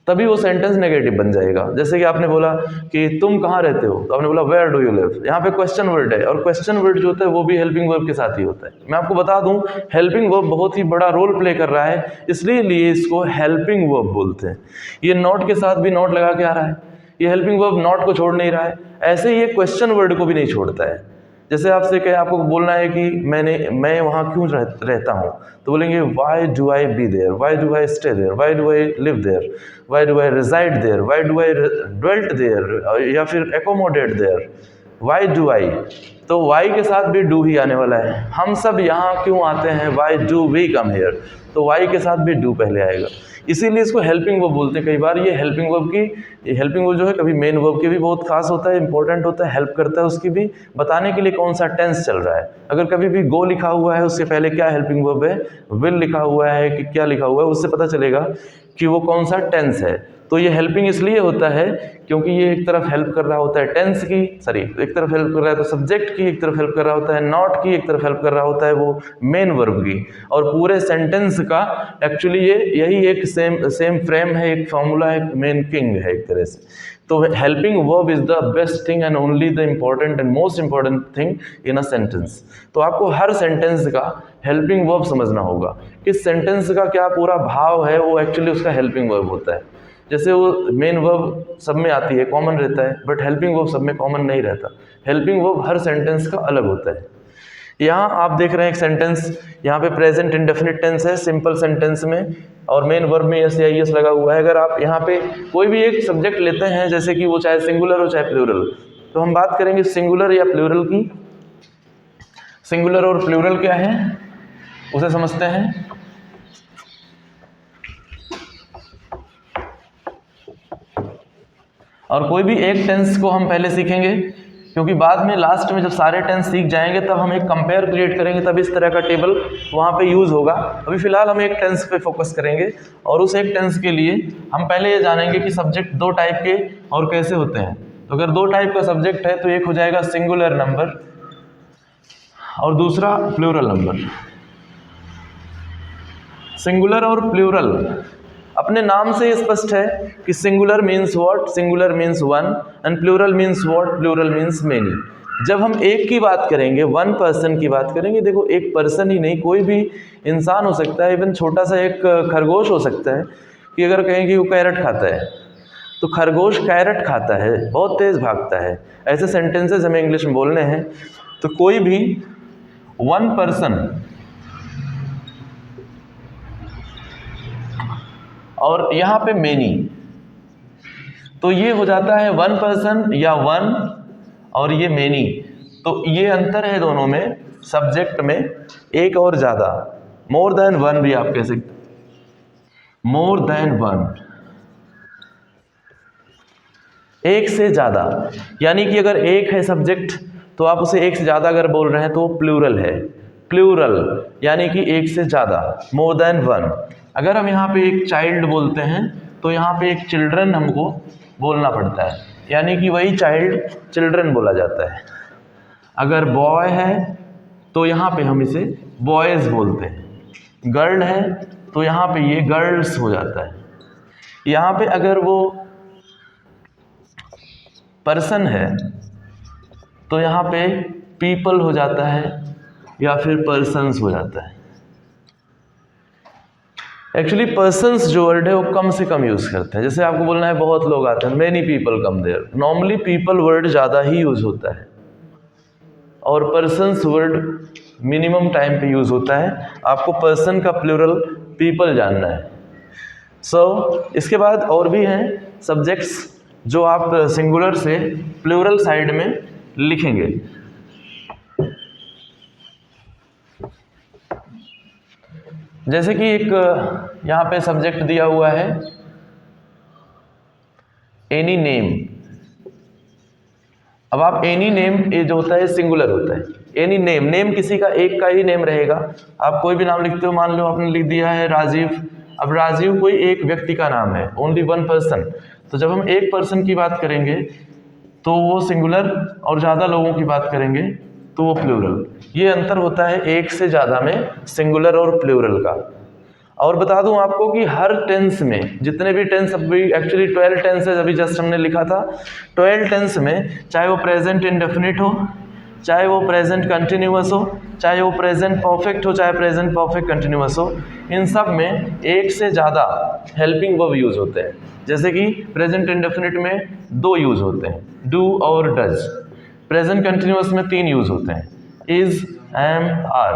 तभी वो सेंटेंस नेगेटिव बन जाएगा। जैसे कि आपने बोला कि तुम कहाँ रहते हो, तो आपने बोला वेयर डू यू लिव, यहाँ पे क्वेश्चन वर्ड है, और क्वेश्चन वर्ड जो होता है वो भी हेल्पिंग वर्ब के साथ ही होता है। मैं आपको बता दूं, हेल्पिंग वर्ब बहुत ही बड़ा रोल प्ले कर रहा है, इसलिए इसको हेल्पिंग वर्ब बोलते हैं। ये नॉट के साथ भी नॉट लगा के आ रहा है, ये हेल्पिंग वर्ब नॉट को छोड़ नहीं रहा है, ऐसे ही ये क्वेश्चन वर्ड को भी नहीं छोड़ता है। जैसे आपसे कहे, आपको बोलना है कि मैं वहाँ क्यों रहता हूँ, तो बोलेंगे why do I be there, why do I stay there, why do I live there, why do I reside there, why do I dwelt there, या फिर accommodate there, why do I. तो वाई के साथ भी do he आने वाला है। हम सब यहाँ क्यों आते हैं, why do we come here, तो वाई के साथ भी डू पहले आएगा, इसीलिए इसको हेल्पिंग वर्ब बोलते हैं। कई बार ये हेल्पिंग वर्ब जो है कभी मेन वर्ब के भी बहुत खास होता है, इंपॉर्टेंट होता है, हेल्प करता है उसकी भी बताने के लिए कौन सा टेंस चल रहा है। अगर कभी भी गो लिखा हुआ है उससे पहले क्या हेल्पिंग वर्ब है, विल लिखा हुआ है कि क्या लिखा हुआ है, उससे पता चलेगा कि वो कौन सा टेंस है। तो ये हेल्पिंग इसलिए होता है क्योंकि ये एक तरफ हेल्प कर रहा होता है टेंस की, एक तरफ हेल्प कर रहा है तो सब्जेक्ट की, एक तरफ हेल्प कर रहा होता है नॉट की, एक तरफ हेल्प कर रहा होता है वो मेन वर्ब की। और पूरे सेंटेंस का एक्चुअली ये यही एक सेम फ्रेम है, एक फॉर्मूला है, मेन किंग है एक तरह से। तो helping verb is the best thing and only the important and most important thing in a sentence. तो आपको हर सेंटेंस का हेल्पिंग वर्ब समझना होगा कि सेंटेंस का क्या पूरा भाव है, वो एक्चुअली उसका हेल्पिंग वर्ब होता है। जैसे वो मेन वर्ब सब में आती है, कॉमन रहता है, बट हेल्पिंग वर्ब सब में कॉमन नहीं रहता। हेल्पिंग वर्ब हर सेंटेंस का अलग होता है। यहाँ आप देख रहे हैं एक सेंटेंस, यहाँ पे प्रेजेंट इंडेफिनिट टेंस है सिंपल सेंटेंस में, और मेन वर्ब में एस या ई एस लगा हुआ है। अगर आप यहाँ पे कोई भी एक सब्जेक्ट लेते हैं, जैसे कि वो चाहे सिंगुलर हो चाहे प्लूरल, तो हम बात करेंगे सिंगुलर या प्लूरल की। सिंगुलर और प्लूरल क्या है उसे समझते हैं। और कोई भी एक टेंस को हम पहले सीखेंगे, क्योंकि बाद में लास्ट में जब सारे टेंस सीख जाएंगे तब हम एक कंपेयर क्रिएट करेंगे, तब इस तरह का टेबल वहाँ पे यूज़ होगा। अभी फिलहाल हम एक टेंस पे फोकस करेंगे, और उस एक टेंस के लिए हम पहले ये जानेंगे कि सब्जेक्ट दो टाइप के और कैसे होते हैं। तो अगर दो टाइप का सब्जेक्ट है तो एक हो जाएगा सिंगुलर नंबर और दूसरा प्लूरल नंबर। सिंगुलर और प्लूरल अपने नाम से स्पष्ट है कि singular means what, singular means one, and plural means what, plural means many. जब हम एक की बात करेंगे, वन पर्सन की बात करेंगे, देखो एक पर्सन ही नहीं, कोई भी इंसान हो सकता है, इवन छोटा सा एक खरगोश हो सकता है। कि अगर कहें कि वो कैरेट खाता है, तो खरगोश कैरेट खाता है, बहुत तेज भागता है। ऐसे सेंटेंसेस हमें इंग्लिश में बोलने हैं। तो कोई भी वन पर्सन और यहाँ पे मेनी, तो ये हो जाता है वन पर्सन या वन, और ये मेनी। तो ये अंतर है दोनों में, सब्जेक्ट में एक और ज़्यादा, मोर देन वन भी आप कह सकते, मोर देन वन, एक से ज़्यादा। यानी कि अगर एक है सब्जेक्ट तो आप उसे एक से ज़्यादा अगर बोल रहे हैं तो प्लूरल है। प्लूरल यानी कि एक से ज़्यादा, मोर देन वन। अगर हम यहाँ पे एक चाइल्ड बोलते हैं तो यहाँ पे एक चिल्ड्रन हमको बोलना पड़ता है, यानी कि वही चाइल्ड चिल्ड्रन बोला जाता है। अगर बॉय है तो यहाँ पे हम इसे बॉयज़ बोलते हैं। गर्ल है तो यहाँ पे ये गर्ल्स हो जाता है। यहाँ पे अगर वो पर्सन है तो यहाँ पे पीपल हो जाता है या फिर पर्सन्स हो जाता है। एक्चुअली पर्सन्स जो वर्ड है वो कम से कम यूज़ करते हैं। जैसे आपको बोलना है बहुत लोग आते हैं, many people come there, normally people word ज़्यादा ही यूज़ होता है, और पर्सन्स वर्ड मिनिमम टाइम पे यूज़ होता है। आपको पर्सन का प्लूरल पीपल जानना है। इसके बाद और भी हैं सब्जेक्ट्स जो आप सिंगुलर से प्लूरल साइड में लिखेंगे। जैसे कि एक यहाँ पे सब्जेक्ट दिया हुआ है एनी नेम। अब आप एनी नेम, ये जो होता है सिंगुलर होता है। एनी नेम, नेम किसी का एक का ही नेम रहेगा। आप कोई भी नाम लिखते हो, मान लो आपने लिख दिया है राजीव। अब राजीव कोई एक व्यक्ति का नाम है, ओनली वन पर्सन। तो जब हम एक पर्सन की बात करेंगे तो वो सिंगुलर, और ज़्यादा लोगों की बात करेंगे तो वो प्लूरल। ये अंतर होता है एक से ज़्यादा में सिंगुलर और प्लूरल का। और बता दूं आपको कि हर टेंस में जितने भी टेंस, अभी एक्चुअली 12 टेंसेज अभी जस्ट हमने लिखा था, 12 टेंस में चाहे वो प्रेजेंट इंडेफिनिट हो, चाहे वो प्रेजेंट कंटिन्यूअस हो, चाहे वो प्रेजेंट परफेक्ट हो, चाहे प्रेजेंट परफेक्ट कंटिन्यूअस हो, इन सब में एक से ज़्यादा हेल्पिंग वर्ब यूज़ होते हैं। जैसे कि प्रेजेंट इंडेफिनिट में 2 यूज़ होते हैं, डू और डज। प्रेजेंट कंटिन्यूअस में 3 यूज़ होते हैं, is, am, are.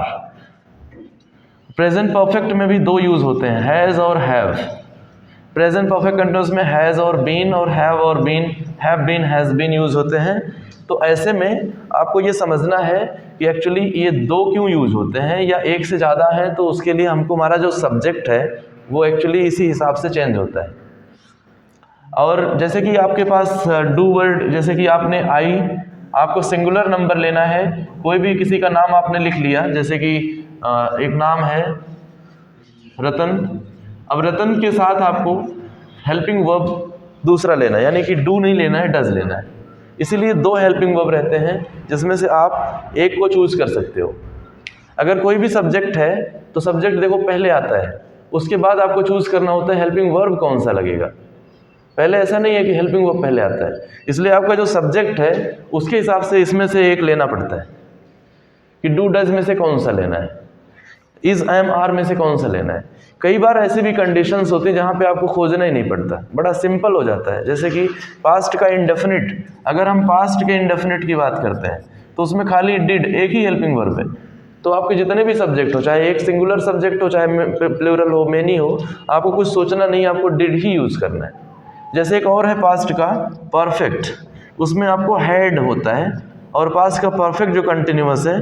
Present perfect में भी 2 यूज़ होते हैं, हैज़ और हैव। प्रेजेंट परफेक्ट कंटिन्यूअस में हैज़ और बीन, और been, have been, has been use होते हैं। तो ऐसे में आपको ये समझना है कि एक्चुअली ये 2 क्यों यूज़ होते हैं, या एक से ज़्यादा है तो उसके लिए हमको हमारा जो सब्जेक्ट है वो एक्चुअली इसी हिसाब से चेंज होता है। और जैसे कि आपके पास डू वर्ड, जैसे कि आपने आई, आपको सिंगुलर नंबर लेना है, कोई भी किसी का नाम आपने लिख लिया, जैसे कि एक नाम है रतन। अब रतन के साथ आपको हेल्पिंग वर्ब दूसरा लेना है, यानी कि डू नहीं लेना है, डज लेना है। इसीलिए 2 हेल्पिंग वर्ब रहते हैं जिसमें से आप एक को चूज कर सकते हो। अगर कोई भी सब्जेक्ट है तो सब्जेक्ट देखो पहले आता है, उसके बाद आपको चूज करना होता है हेल्पिंग वर्ब कौन सा लगेगा। पहले ऐसा नहीं है कि हेल्पिंग वर्ब पहले आता है, इसलिए आपका जो सब्जेक्ट है उसके हिसाब से इसमें से एक लेना पड़ता है कि डू डज में से कौन सा लेना है, इज एम आर में से कौन सा लेना है। कई बार ऐसी भी कंडीशंस होती हैं जहाँ पे आपको खोजना ही नहीं पड़ता, बड़ा सिंपल हो जाता है। जैसे कि पास्ट का इंडेफिनिट, अगर हम पास्ट के इंडेफिनिट की बात करते हैं तो उसमें खाली डिड एक ही हेल्पिंग वर्ब है, तो आपके जितने भी सब्जेक्ट हो, चाहे एक सिंगुलर सब्जेक्ट हो चाहे प्लूरल हो मेनी हो, आपको कुछ सोचना नहीं, आपको डिड ही यूज करना है। जैसे एक और है पास्ट का परफेक्ट, उसमें आपको हैड होता है और पास्ट का परफेक्ट जो कंटिन्यूअस है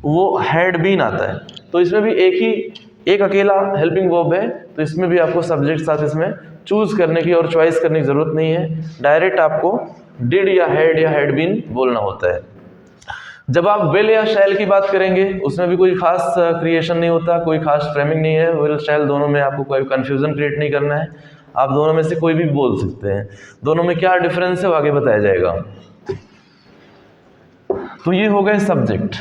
वो हैड बीन आता है, तो इसमें भी एक अकेला हेल्पिंग वर्ब है, तो इसमें भी आपको सब्जेक्ट साथ इसमें चूज करने की और चॉइस करने की जरूरत नहीं है, डायरेक्ट आपको डिड या हैड बीन बोलना होता है। जब आप विल या शैल की बात करेंगे उसमें भी कोई खास क्रिएशन नहीं होता, कोई खास फ्रेमिंग नहीं है। विल शैल दोनों में आपको कोई कंफ्यूजन क्रिएट नहीं करना है, आप दोनों में से कोई भी बोल सकते हैं। दोनों में क्या डिफरेंस है वो आगे बताया जाएगा। तो ये हो गए सब्जेक्ट।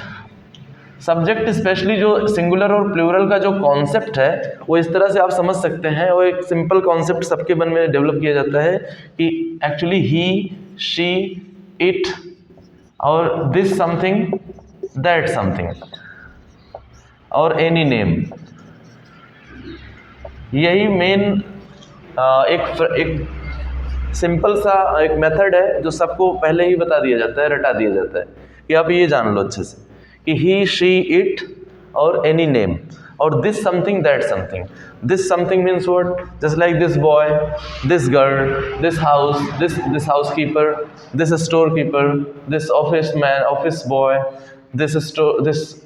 सब्जेक्ट स्पेशली जो सिंगुलर और प्लूरल का जो कॉन्सेप्ट है वो इस तरह से आप समझ सकते हैं, वो एक सिंपल कॉन्सेप्ट सबके मन में डेवलप किया जाता है कि एक्चुअली ही, शी, इट और दिस समथिंग, दैट समथिंग और एनी नेम, यही मेन एक सिंपल सा एक मेथड है जो सबको पहले ही बता दिया जाता है, रटा दिया जाता है कि आप ये जान लो अच्छे से कि ही, शी, इट और एनी नेम और this something, that something. This something means what? Just like this boy, this girl, this house, this housekeeper, this store keeper, this office man, office boy, this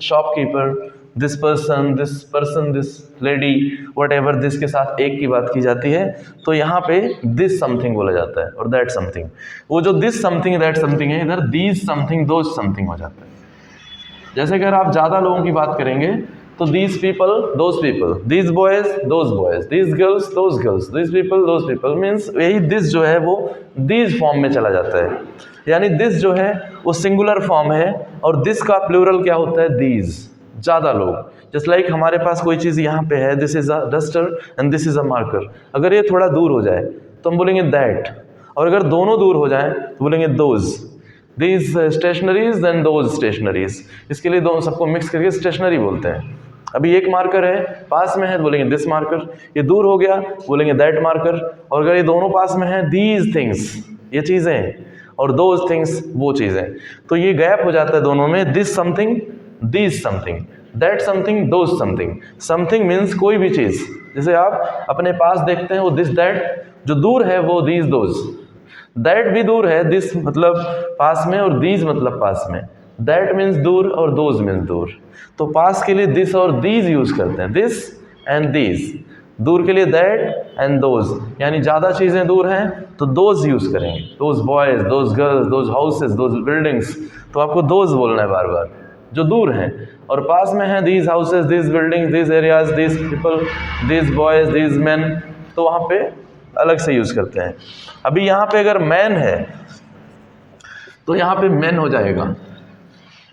shopkeeper, this person, this lady, what ever, this के साथ एक की बात की जाती है, तो यहाँ पे दिस समथिंग बोला जाता है और दैट समथिंग। वो जो दिस समथिंग दैट समथिंग है, इधर दीज समथिंग दोज समथिंग हो जाता है। जैसे अगर आप ज़्यादा लोगों की बात करेंगे तो these people, those people, these boys, those boys, these girls, those girls, these people, those people, means यही दिस जो है वो दीज फॉर्म में चला जाता है। यानी दिस जो है वो सिंगुलर फॉर्म है और दिस का प्लूरल क्या होता है? दीज, ज़्यादा लोग। जस्ट लाइक हमारे पास कोई चीज़ यहाँ पे है, this is a duster and this is a marker, अगर ये थोड़ा दूर हो जाए तो हम बोलेंगे दैट, और अगर दोनों दूर हो जाएं तो बोलेंगे those. These stationeries and those stationeries, इसके लिए दोनों सबको मिक्स करके स्टेशनरी बोलते हैं। अभी एक मार्कर है पास में है तो बोलेंगे दिस मार्कर, ये दूर हो गया बोलेंगे दैट मार्कर, और अगर ये दोनों पास में है, दीज थिंग्स ये चीज़ें और दोज थिंग्स वो चीज़ें, तो ये गैप हो जाता है दोनों में, this something, these something, that something, those something. Something means कोई भी चीज़, जैसे आप अपने पास देखते हैं वो दिस दैट, जो दूर है वो दीज दोज, दैट भी दूर है, दिस मतलब पास में और दीज मतलब पास में, दैट मीन्स दूर और दोज मीन्स दूर, तो पास के लिए दिस और दीज यूज करते हैं, दिस एंड दीज, दूर के लिए दैट एंड दोज, यानी ज़्यादा चीज़ें दूर हैं तो दोज यूज करेंगे, those boys, those girls, those houses, those buildings, तो आपको दोज बोलना है बार बार जो दूर हैं, और पास में है these houses, these buildings, these areas, these people, these boys, these man, तो वहाँ पे अलग से यूज करते हैं। अभी यहाँ पे अगर मैन है तो यहाँ पे मैन हो जाएगा,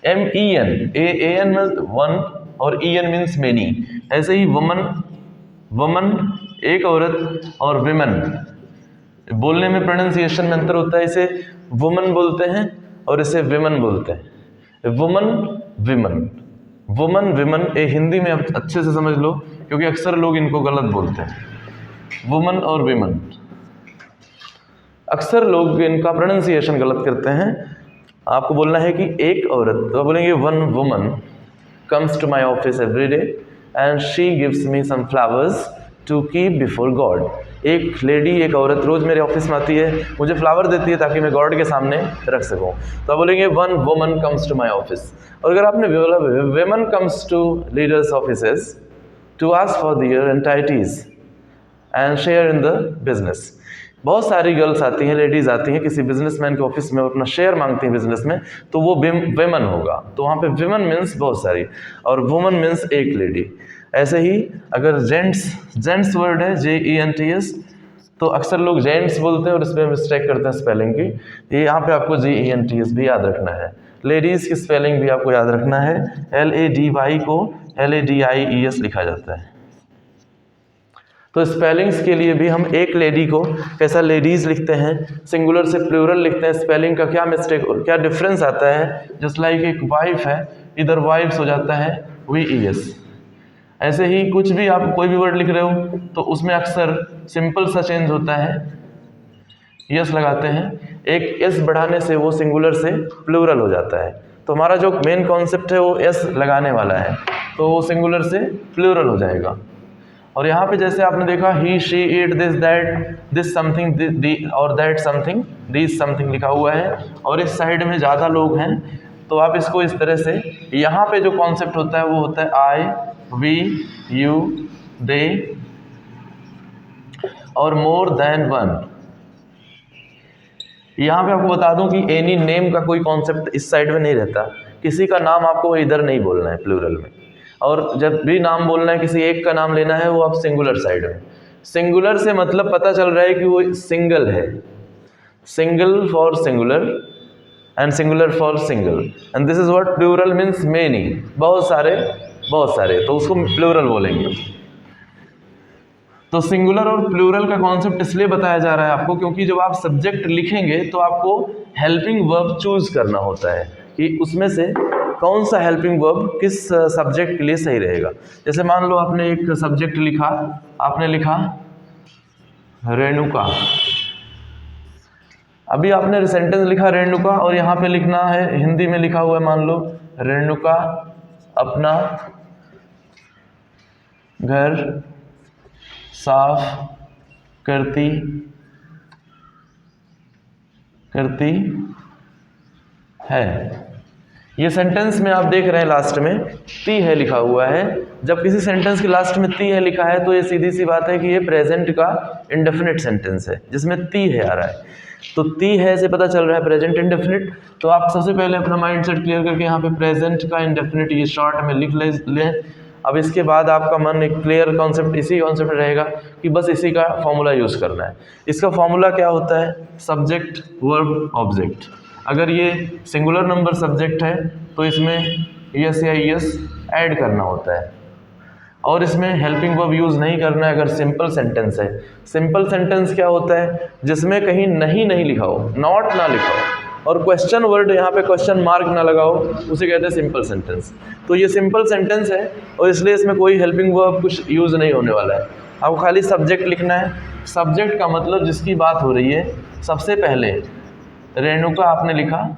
MEN, AN मीन्स वन और EN मीन्स मेनी। ऐसे ही वमन एक औरत और विमेन, बोलने में प्रोनाउंसिएशन में अंतर होता है, इसे वुमन बोलते हैं और इसे विमेन बोलते हैं। वुमन विमन, वुमन विमन, ये हिंदी में आप अच्छे से समझ लो क्योंकि अक्सर लोग इनको गलत बोलते हैं, वुमन और विमन, अक्सर लोग इनका प्रोनाउंसिएशन गलत करते हैं। आपको बोलना है कि एक औरत, तो बोलेंगे one woman comes to my office every day and she gives me some flowers to keep before God. एक लेडी, एक औरत रोज़ मेरे ऑफिस में आती है, मुझे फ्लावर देती है ताकि मैं गॉड के सामने रख सकूं, तो आप बोलेंगे one woman comes to my office. और अगर आपने बोला women comes to leaders offices to ask for their entities and share in the business, बहुत सारी गर्ल्स आती हैं, लेडीज़ आती हैं किसी बिजनेसमैन के ऑफिस में, अपना शेयर मांगती हैं बिजनेस में, तो वो वेमन होगा, तो वहाँ पे विमन मीन्स बहुत सारी और वुमन मीन्स एक लेडी। ऐसे ही अगर जेंट्स वर्ड है JENTS, तो अक्सर लोग जेंट्स बोलते हैं और इस पर मिस्टेक करते हैं स्पेलिंग की। ये यहाँ पे आपको GENTS भी याद रखना है। लेडीज़ की स्पेलिंग भी आपको याद रखना है, LADY को LADIES लिखा जाता है। तो स्पेलिंग्स के लिए भी हम एक लेडी को कैसा लेडीज़ लिखते हैं, सिंगुलर से प्लूरल लिखते हैं, स्पेलिंग का क्या मिस्टेक और क्या डिफरेंस आता है। जस्ट लाइक एक वाइफ है, इधर वाइफ्स हो जाता है VES। ऐसे ही कुछ भी आप कोई भी वर्ड लिख रहे हो तो उसमें अक्सर सिंपल सा चेंज होता है, यस लगाते हैं, एक एस बढ़ाने से वो सिंगुलर से प्लूरल हो जाता है। तो हमारा जो मेन कॉन्सेप्ट है वो एस लगाने वाला है, तो वो सिंगुलर से प्लूरल हो जाएगा। और यहाँ पे जैसे आपने देखा he she it this that this something और दैट समथिंग दिस समथिंग लिखा हुआ है, और इस साइड में ज़्यादा लोग हैं तो आप इसको इस तरह से, यहाँ पे जो कॉन्सेप्ट होता है वो होता है आई वी यू दे और मोर देन वन। यहाँ पे आपको बता दूं कि एनी नेम का कोई कॉन्सेप्ट इस साइड में नहीं रहता, किसी का नाम आपको इधर नहीं बोलना है प्लूरल में, और जब भी नाम बोलना है किसी एक का नाम लेना है वो आप सिंगुलर साइड में। सिंगुलर से मतलब पता चल रहा है कि वो सिंगल है, single for singular and singular for single, and this is what plural means many, बहुत सारे, तो उसको प्लूरल बोलेंगे। तो सिंगुलर और प्लूरल का कॉन्सेप्ट इसलिए बताया जा रहा है आपको क्योंकि जब आप सब्जेक्ट लिखेंगे तो आपको हेल्पिंग वर्ब चूज करना होता है कि उसमें से कौन सा हेल्पिंग वर्ब किस सब्जेक्ट के लिए सही रहेगा। जैसे मान लो आपने एक सब्जेक्ट लिखा, आपने लिखा रेणुका, अभी आपने सेंटेंस लिखा रेणुका और यहाँ पे लिखना है, हिंदी में लिखा हुआ है मान लो रेणुका अपना घर साफ करती है। ये सेंटेंस में आप देख रहे हैं लास्ट में ती है लिखा हुआ है। जब किसी सेंटेंस के लास्ट में ती है लिखा है तो ये सीधी सी बात है कि ये प्रेजेंट का इंडेफिनिट सेंटेंस है जिसमें ती है आ रहा है। तो ती है से पता चल रहा है प्रेजेंट इंडेफिनिट। तो आप सबसे पहले अपना माइंड सेट क्लियर करके यहाँ पे प्रेजेंट का इंडेफिनिट ये शॉर्ट में लिख लें। अब इसके बाद आपका मन एक क्लियर कॉन्सेप्ट इसी कॉन्सेप्ट रहेगा कि बस इसी का फॉर्मूला यूज़ करना है। इसका फॉर्मूला क्या होता है, सब्जेक्ट वर्ब ऑब्जेक्ट। अगर ये सिंगुलर नंबर सब्जेक्ट है तो इसमें यस या यस ऐड करना होता है, और इसमें हेल्पिंग वर्ब यूज़ नहीं करना है अगर सिंपल सेंटेंस है। सिंपल सेंटेंस क्या होता है, जिसमें कहीं नहीं लिखा हो, नॉट ना लिखा हो, और क्वेश्चन वर्ड यहाँ पे क्वेश्चन मार्क ना लगाओ, उसे कहते हैं सिंपल सेंटेंस। तो ये सिंपल सेंटेंस है और इसलिए इसमें कोई हेल्पिंग वर्ब कुछ यूज़ नहीं होने वाला है। आपको खाली सब्जेक्ट लिखना है। सब्जेक्ट का मतलब जिसकी बात हो रही है, सबसे पहले रेणुका आपने लिखा,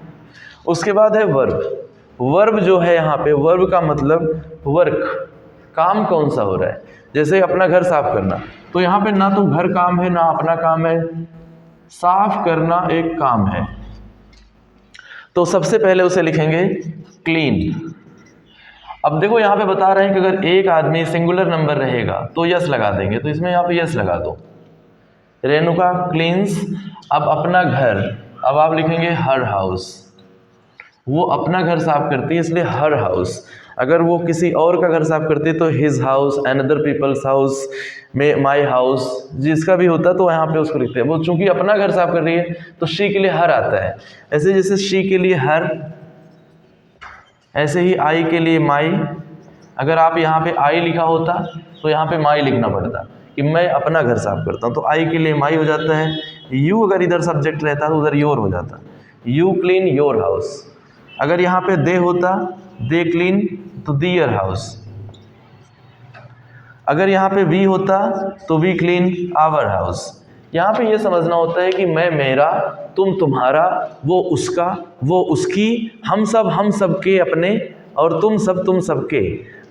उसके बाद है वर्ब। वर्ब जो है यहाँ पे, वर्ब का मतलब वर्क, काम कौन सा हो रहा है। जैसे अपना घर साफ करना, तो यहाँ पे ना तो घर काम है ना अपना काम है, साफ करना एक काम है। तो सबसे पहले उसे लिखेंगे क्लीन। अब देखो यहाँ पे बता रहे हैं कि अगर एक आदमी सिंगुलर नंबर रहेगा तो यस लगा देंगे, तो इसमें आप यस लगा दो। रेणुका क्लीन्स अब अपना घर, अब आप लिखेंगे हर हाउस। वो अपना घर साफ करती है इसलिए हर हाउस। अगर वो किसी और का घर साफ करती है तो his house, another people's house, my house, जिसका भी होता है तो यहाँ पे उसको लिखते हैं। वो चूंकि अपना घर साफ कर रही है तो शी के लिए हर आता है। ऐसे जैसे शी के लिए हर, ऐसे ही आई के लिए माई। अगर आप यहाँ पे आई लिखा होता तो यहाँ पे माई लिखना पड़ता कि मैं अपना घर साफ करता हूँ, तो आई के लिए माई हो जाता है। यू अगर इधर सब्जेक्ट रहता तो उधर योर हो जाता, यू क्लीन योर हाउस। अगर यहाँ पे दे होता, दे क्लीन, तो दियर हाउस। अगर यहाँ पे वी होता तो वी क्लीन आवर हाउस। यहाँ पे ये समझना होता है कि मैं मेरा, तुम तुम्हारा, वो उसका, वो उसकी, हम सब के अपने, और तुम सब के।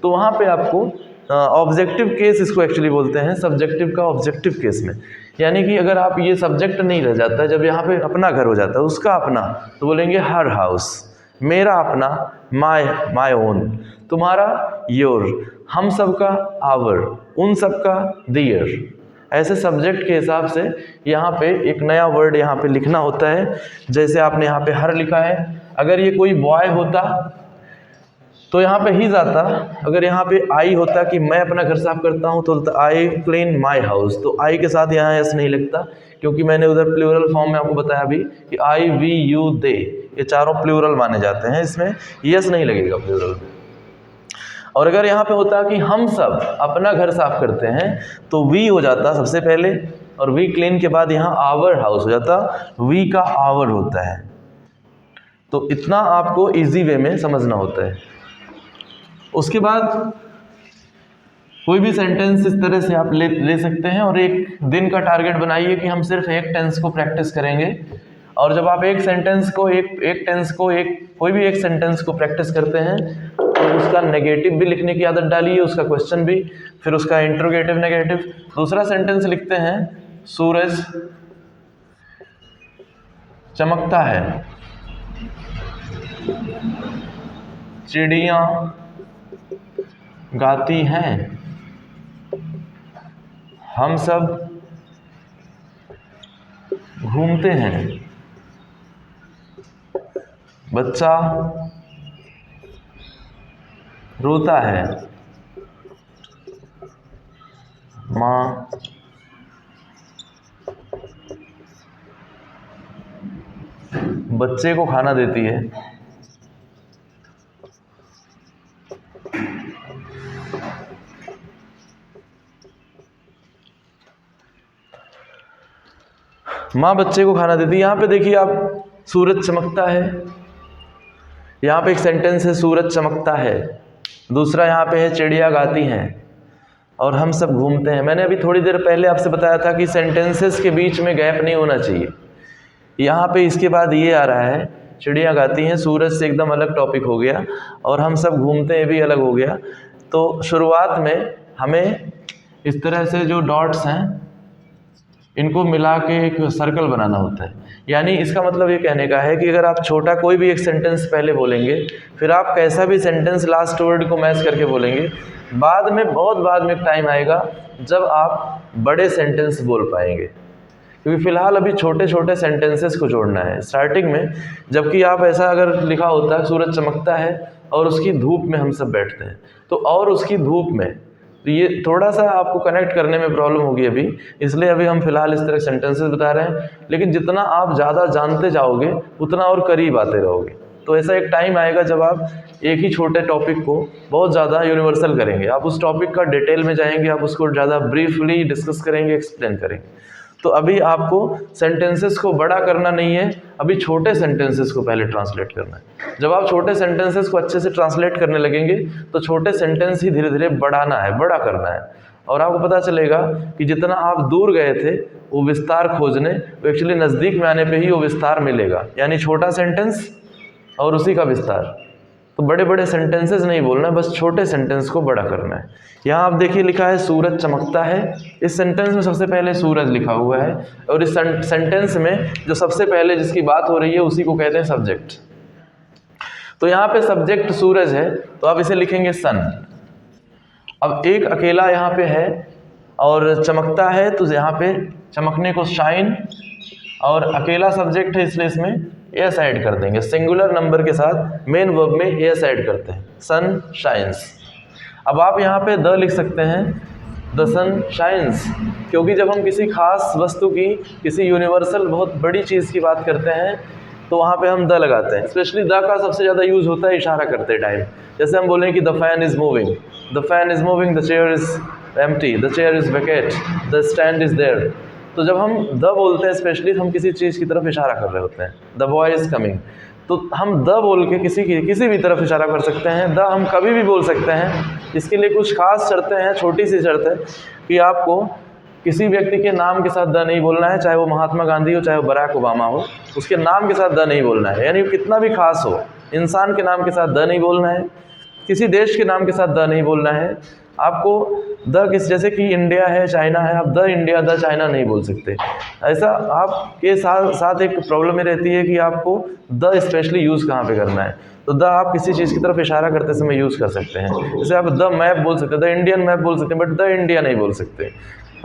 तो वहाँ पे आपको ऑब्जेक्टिव केस इसको एक्चुअली बोलते हैं, सब्जेक्टिव का ऑब्जेक्टिव केस में। यानी कि अगर आप ये सब्जेक्ट नहीं रह जाता, जब यहाँ पे अपना घर हो जाता है, उसका अपना, तो बोलेंगे हर हाउस। मेरा अपना माय ओन, तुम्हारा योर, हम सब का आवर, उन सब का दियर। ऐसे सब्जेक्ट के हिसाब से यहाँ पे एक नया वर्ड यहाँ पे लिखना होता है। जैसे आपने यहाँ पे हर लिखा है, अगर ये कोई बॉय होता तो यहाँ पे ही जाता, अगर यहाँ पे आई होता कि मैं अपना घर साफ करता हूँ तो आई क्लीन माई हाउस, तो आई के साथ यहाँ एस नहीं लगता, क्योंकि मैंने उधर प्लूरल फॉर्म में आपको बताया अभी कि आई, वी, यू, दे, ये चारों प्लूरल माने जाते हैं, इसमें यस नहीं लगेगा प्लूरल में। और अगर यहाँ पे होता कि हम सब अपना घर साफ करते हैं तो वी हो जाता सबसे पहले, और वी क्लीन के बाद यहाँ आवर हाउस हो जाता, वी का आवर होता है। तो इतना आपको इजी वे में समझना होता है। उसके बाद कोई भी सेंटेंस इस तरह से आप ले सकते हैं, और एक दिन का टारगेट बनाइए कि हम सिर्फ एक टेंस को प्रैक्टिस करेंगे। और जब आप एक सेंटेंस को कोई भी एक सेंटेंस को प्रैक्टिस करते हैं तो उसका नेगेटिव भी लिखने की आदत डालिए, उसका क्वेश्चन भी, फिर उसका इंट्रोगेटिव नेगेटिव। दूसरा सेंटेंस लिखते हैं, सूरज चमकता है, चिड़ियाँ गाती हैं, हम सब घूमते हैं, बच्चा रोता है, माँ बच्चे को खाना देती है, माँ बच्चे को खाना देती है। यहाँ पे देखिए आप, सूरज चमकता है, यहाँ पे एक सेंटेंस है सूरज चमकता है, दूसरा यहाँ पे है चिड़िया गाती हैं, और हम सब घूमते हैं। मैंने अभी थोड़ी देर पहले आपसे बताया था कि सेंटेंसेस के बीच में गैप नहीं होना चाहिए। यहाँ पे इसके बाद ये आ रहा है, चिड़िया गाती हैं, सूरज से एकदम अलग टॉपिक हो गया, और हम सब घूमते हैं भी अलग हो गया। तो शुरुआत में हमें इस तरह से जो डॉट्स हैं इनको मिला के एक सर्कल बनाना होता है। यानी इसका मतलब ये कहने का है कि अगर आप छोटा कोई भी एक सेंटेंस पहले बोलेंगे, फिर आप कैसा भी सेंटेंस लास्ट वर्ड को मैच करके बोलेंगे, बाद में बहुत बाद में एक टाइम आएगा जब आप बड़े सेंटेंस बोल पाएंगे, क्योंकि फ़िलहाल अभी छोटे छोटे सेंटेंसेस को जोड़ना है स्टार्टिंग में। जबकि आप ऐसा अगर लिखा होता है सूरज चमकता है और उसकी धूप में हम सब बैठते हैं, तो और उसकी धूप में, तो ये थोड़ा सा आपको कनेक्ट करने में प्रॉब्लम होगी अभी, इसलिए अभी हम फिलहाल इस तरह सेंटेंसेस बता रहे हैं। लेकिन जितना आप ज़्यादा जानते जाओगे उतना और करीब आते रहोगे। तो ऐसा एक टाइम आएगा जब आप एक ही छोटे टॉपिक को बहुत ज़्यादा यूनिवर्सल करेंगे, आप उस टॉपिक का डिटेल में जाएंगे, आप उसको ज़्यादा ब्रीफली डिस्कस करेंगे, एक्सप्लेन करेंगे। तो अभी आपको सेंटेंसेस को बड़ा करना नहीं है, अभी छोटे सेंटेंसेस को पहले ट्रांसलेट करना है। जब आप छोटे सेंटेंसेस को अच्छे से ट्रांसलेट करने लगेंगे तो छोटे सेंटेंस ही धीरे धीरे बढ़ाना है, बड़ा करना है, और आपको पता चलेगा कि जितना आप दूर गए थे वो विस्तार खोजने, वो एक्चुअली नज़दीक में आने पे ही वो विस्तार मिलेगा। यानी छोटा सेंटेंस और उसी का विस्तार। तो बड़े बड़े सेंटेंसेस नहीं बोलना है, बस छोटे सेंटेंस को बड़ा करना है। यहाँ आप देखिए लिखा है सूरज चमकता है, इस सेंटेंस में सबसे पहले सूरज लिखा हुआ है, और इस सेंटेंस में जो सबसे पहले जिसकी बात हो रही है उसी को कहते हैं सब्जेक्ट। तो यहाँ पे सब्जेक्ट सूरज है, तो आप इसे लिखेंगे सन। अब एक अकेला यहाँ पे है और चमकता है, तो यहाँ पे चमकने को शाइन, और अकेला सब्जेक्ट है इसलिए इसमें एस ऐड कर देंगे। सिंगुलर नंबर के साथ मेन वर्ब में एस ऐड करते हैं, सन शाइन्स। अब आप यहाँ पे द लिख सकते हैं, द सन शाइन्स, क्योंकि जब हम किसी खास वस्तु की, किसी यूनिवर्सल बहुत बड़ी चीज़ की बात करते हैं तो वहाँ पे हम द लगाते हैं। स्पेशली द का सबसे ज़्यादा यूज़ होता है इशारा करते टाइम। जैसे हम बोलें कि the fan is moving, the fan is moving, the chair is empty, the chair is vacant, the stand is there. तो जब हम द बोलते हैं स्पेशली हम किसी चीज़ की तरफ इशारा कर रहे होते हैं, द बॉय इज़ कमिंग, तो हम द बोल के किसी भी तरफ इशारा कर सकते हैं। द हम कभी भी बोल सकते हैं, इसके लिए कुछ खास शर्तें हैं। छोटी सी शर्त है कि आपको किसी व्यक्ति के नाम के साथ द नहीं बोलना है, चाहे वो महात्मा गांधी हो, चाहे वो बराक ओबामा हो, उसके नाम के साथ द नहीं बोलना है। यानी कितना भी खास हो, इंसान के नाम के साथ द नहीं बोलना है, किसी देश के नाम के साथ द नहीं बोलना है। आपको द जैसे कि इंडिया है, चाइना है, आप द इंडिया द चाइना नहीं बोल सकते। ऐसा आपके साथ एक प्रॉब्लम ये रहती है कि आपको द स्पेशली यूज़ कहाँ पे करना है। तो द आप किसी चीज़ की तरफ इशारा करते समय यूज़ कर सकते हैं। जैसे आप द मैप बोल सकते हैं, द इंडियन मैप बोल सकते हैं, बट द इंडिया नहीं बोल सकते।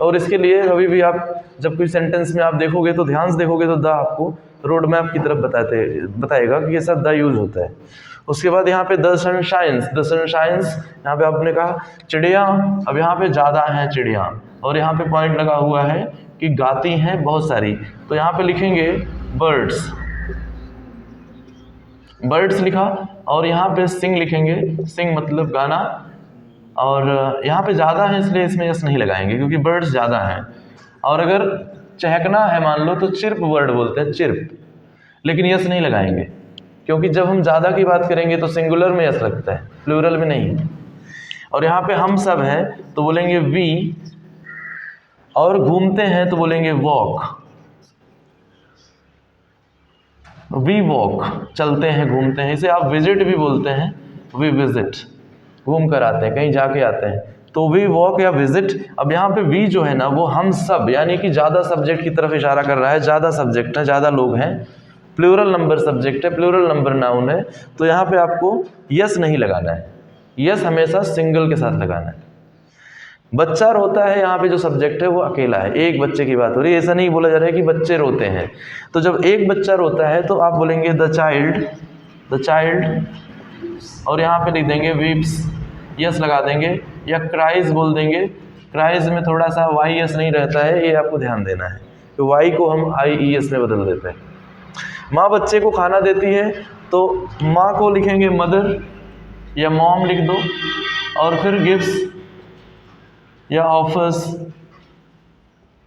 और इसके लिए कभी भी आप जब कोई सेंटेंस में आप देखोगे तो ध्यान से देखोगे तो द आपको रोड मैप की तरफ बताएगा कि ये सब द यूज़ होता है। उसके बाद यहाँ पे the sun shines, the sun shines, यहाँ पे आपने कहा चिड़िया, अब यहाँ पे ज़्यादा हैं चिड़िया, और यहाँ पे पॉइंट लगा हुआ है कि गाती हैं बहुत सारी, तो यहाँ पे लिखेंगे बर्ड्स, बर्ड्स लिखा, और यहाँ पे सिंग लिखेंगे, सिंग मतलब गाना, और यहाँ पे ज़्यादा है इसलिए इसमें यस नहीं लगाएंगे क्योंकि बर्ड्स ज़्यादा हैं। और अगर चहकना है मान लो तो चिर्प वर्ड बोलते हैं, चिर्प, लेकिन यस नहीं लगाएंगे क्योंकि जब हम ज़्यादा की बात करेंगे तो सिंगुलर में यस लगता है, प्लूरल में नहीं। और यहाँ पे हम सब हैं तो बोलेंगे वी, और घूमते हैं तो बोलेंगे वॉक, वी वॉक, चलते हैं घूमते हैं। इसे आप विजिट भी बोलते हैं, वी विजिट, घूम कर आते हैं, कहीं जाके आते हैं, तो वी वॉक या विजिट। अब यहाँ पे वी जो है ना वो हम सब, यानी कि ज़्यादा सब्जेक्ट की तरफ इशारा कर रहा है, ज़्यादा सब्जेक्ट है, ज़्यादा लोग हैं, प्लूरल नंबर सब्जेक्ट है, प्लूरल नंबर नाउन है, तो यहाँ पे आपको यस नहीं लगाना है, यस हमेशा सिंगल के साथ लगाना है। बच्चा रोता है, यहाँ पे जो सब्जेक्ट है वो अकेला है, एक बच्चे की बात हो रही है, ऐसा नहीं बोला जा रहा है कि बच्चे रोते हैं। तो जब एक बच्चा रोता है तो आप बोलेंगे द चाइल्ड, द चाइल्ड, और यहाँ पे लिख देंगे वीप्स, यस लगा देंगे, या क्राइज बोल देंगे। क्राइज में थोड़ा सा वाई एस नहीं रहता है, ये आपको ध्यान देना है, तो वाई को हम आई ई एस में बदल देते हैं। माँ बच्चे को खाना देती है तो माँ को लिखेंगे मदर या मॉम लिख दो, और फिर गिव्स या ऑफर्स,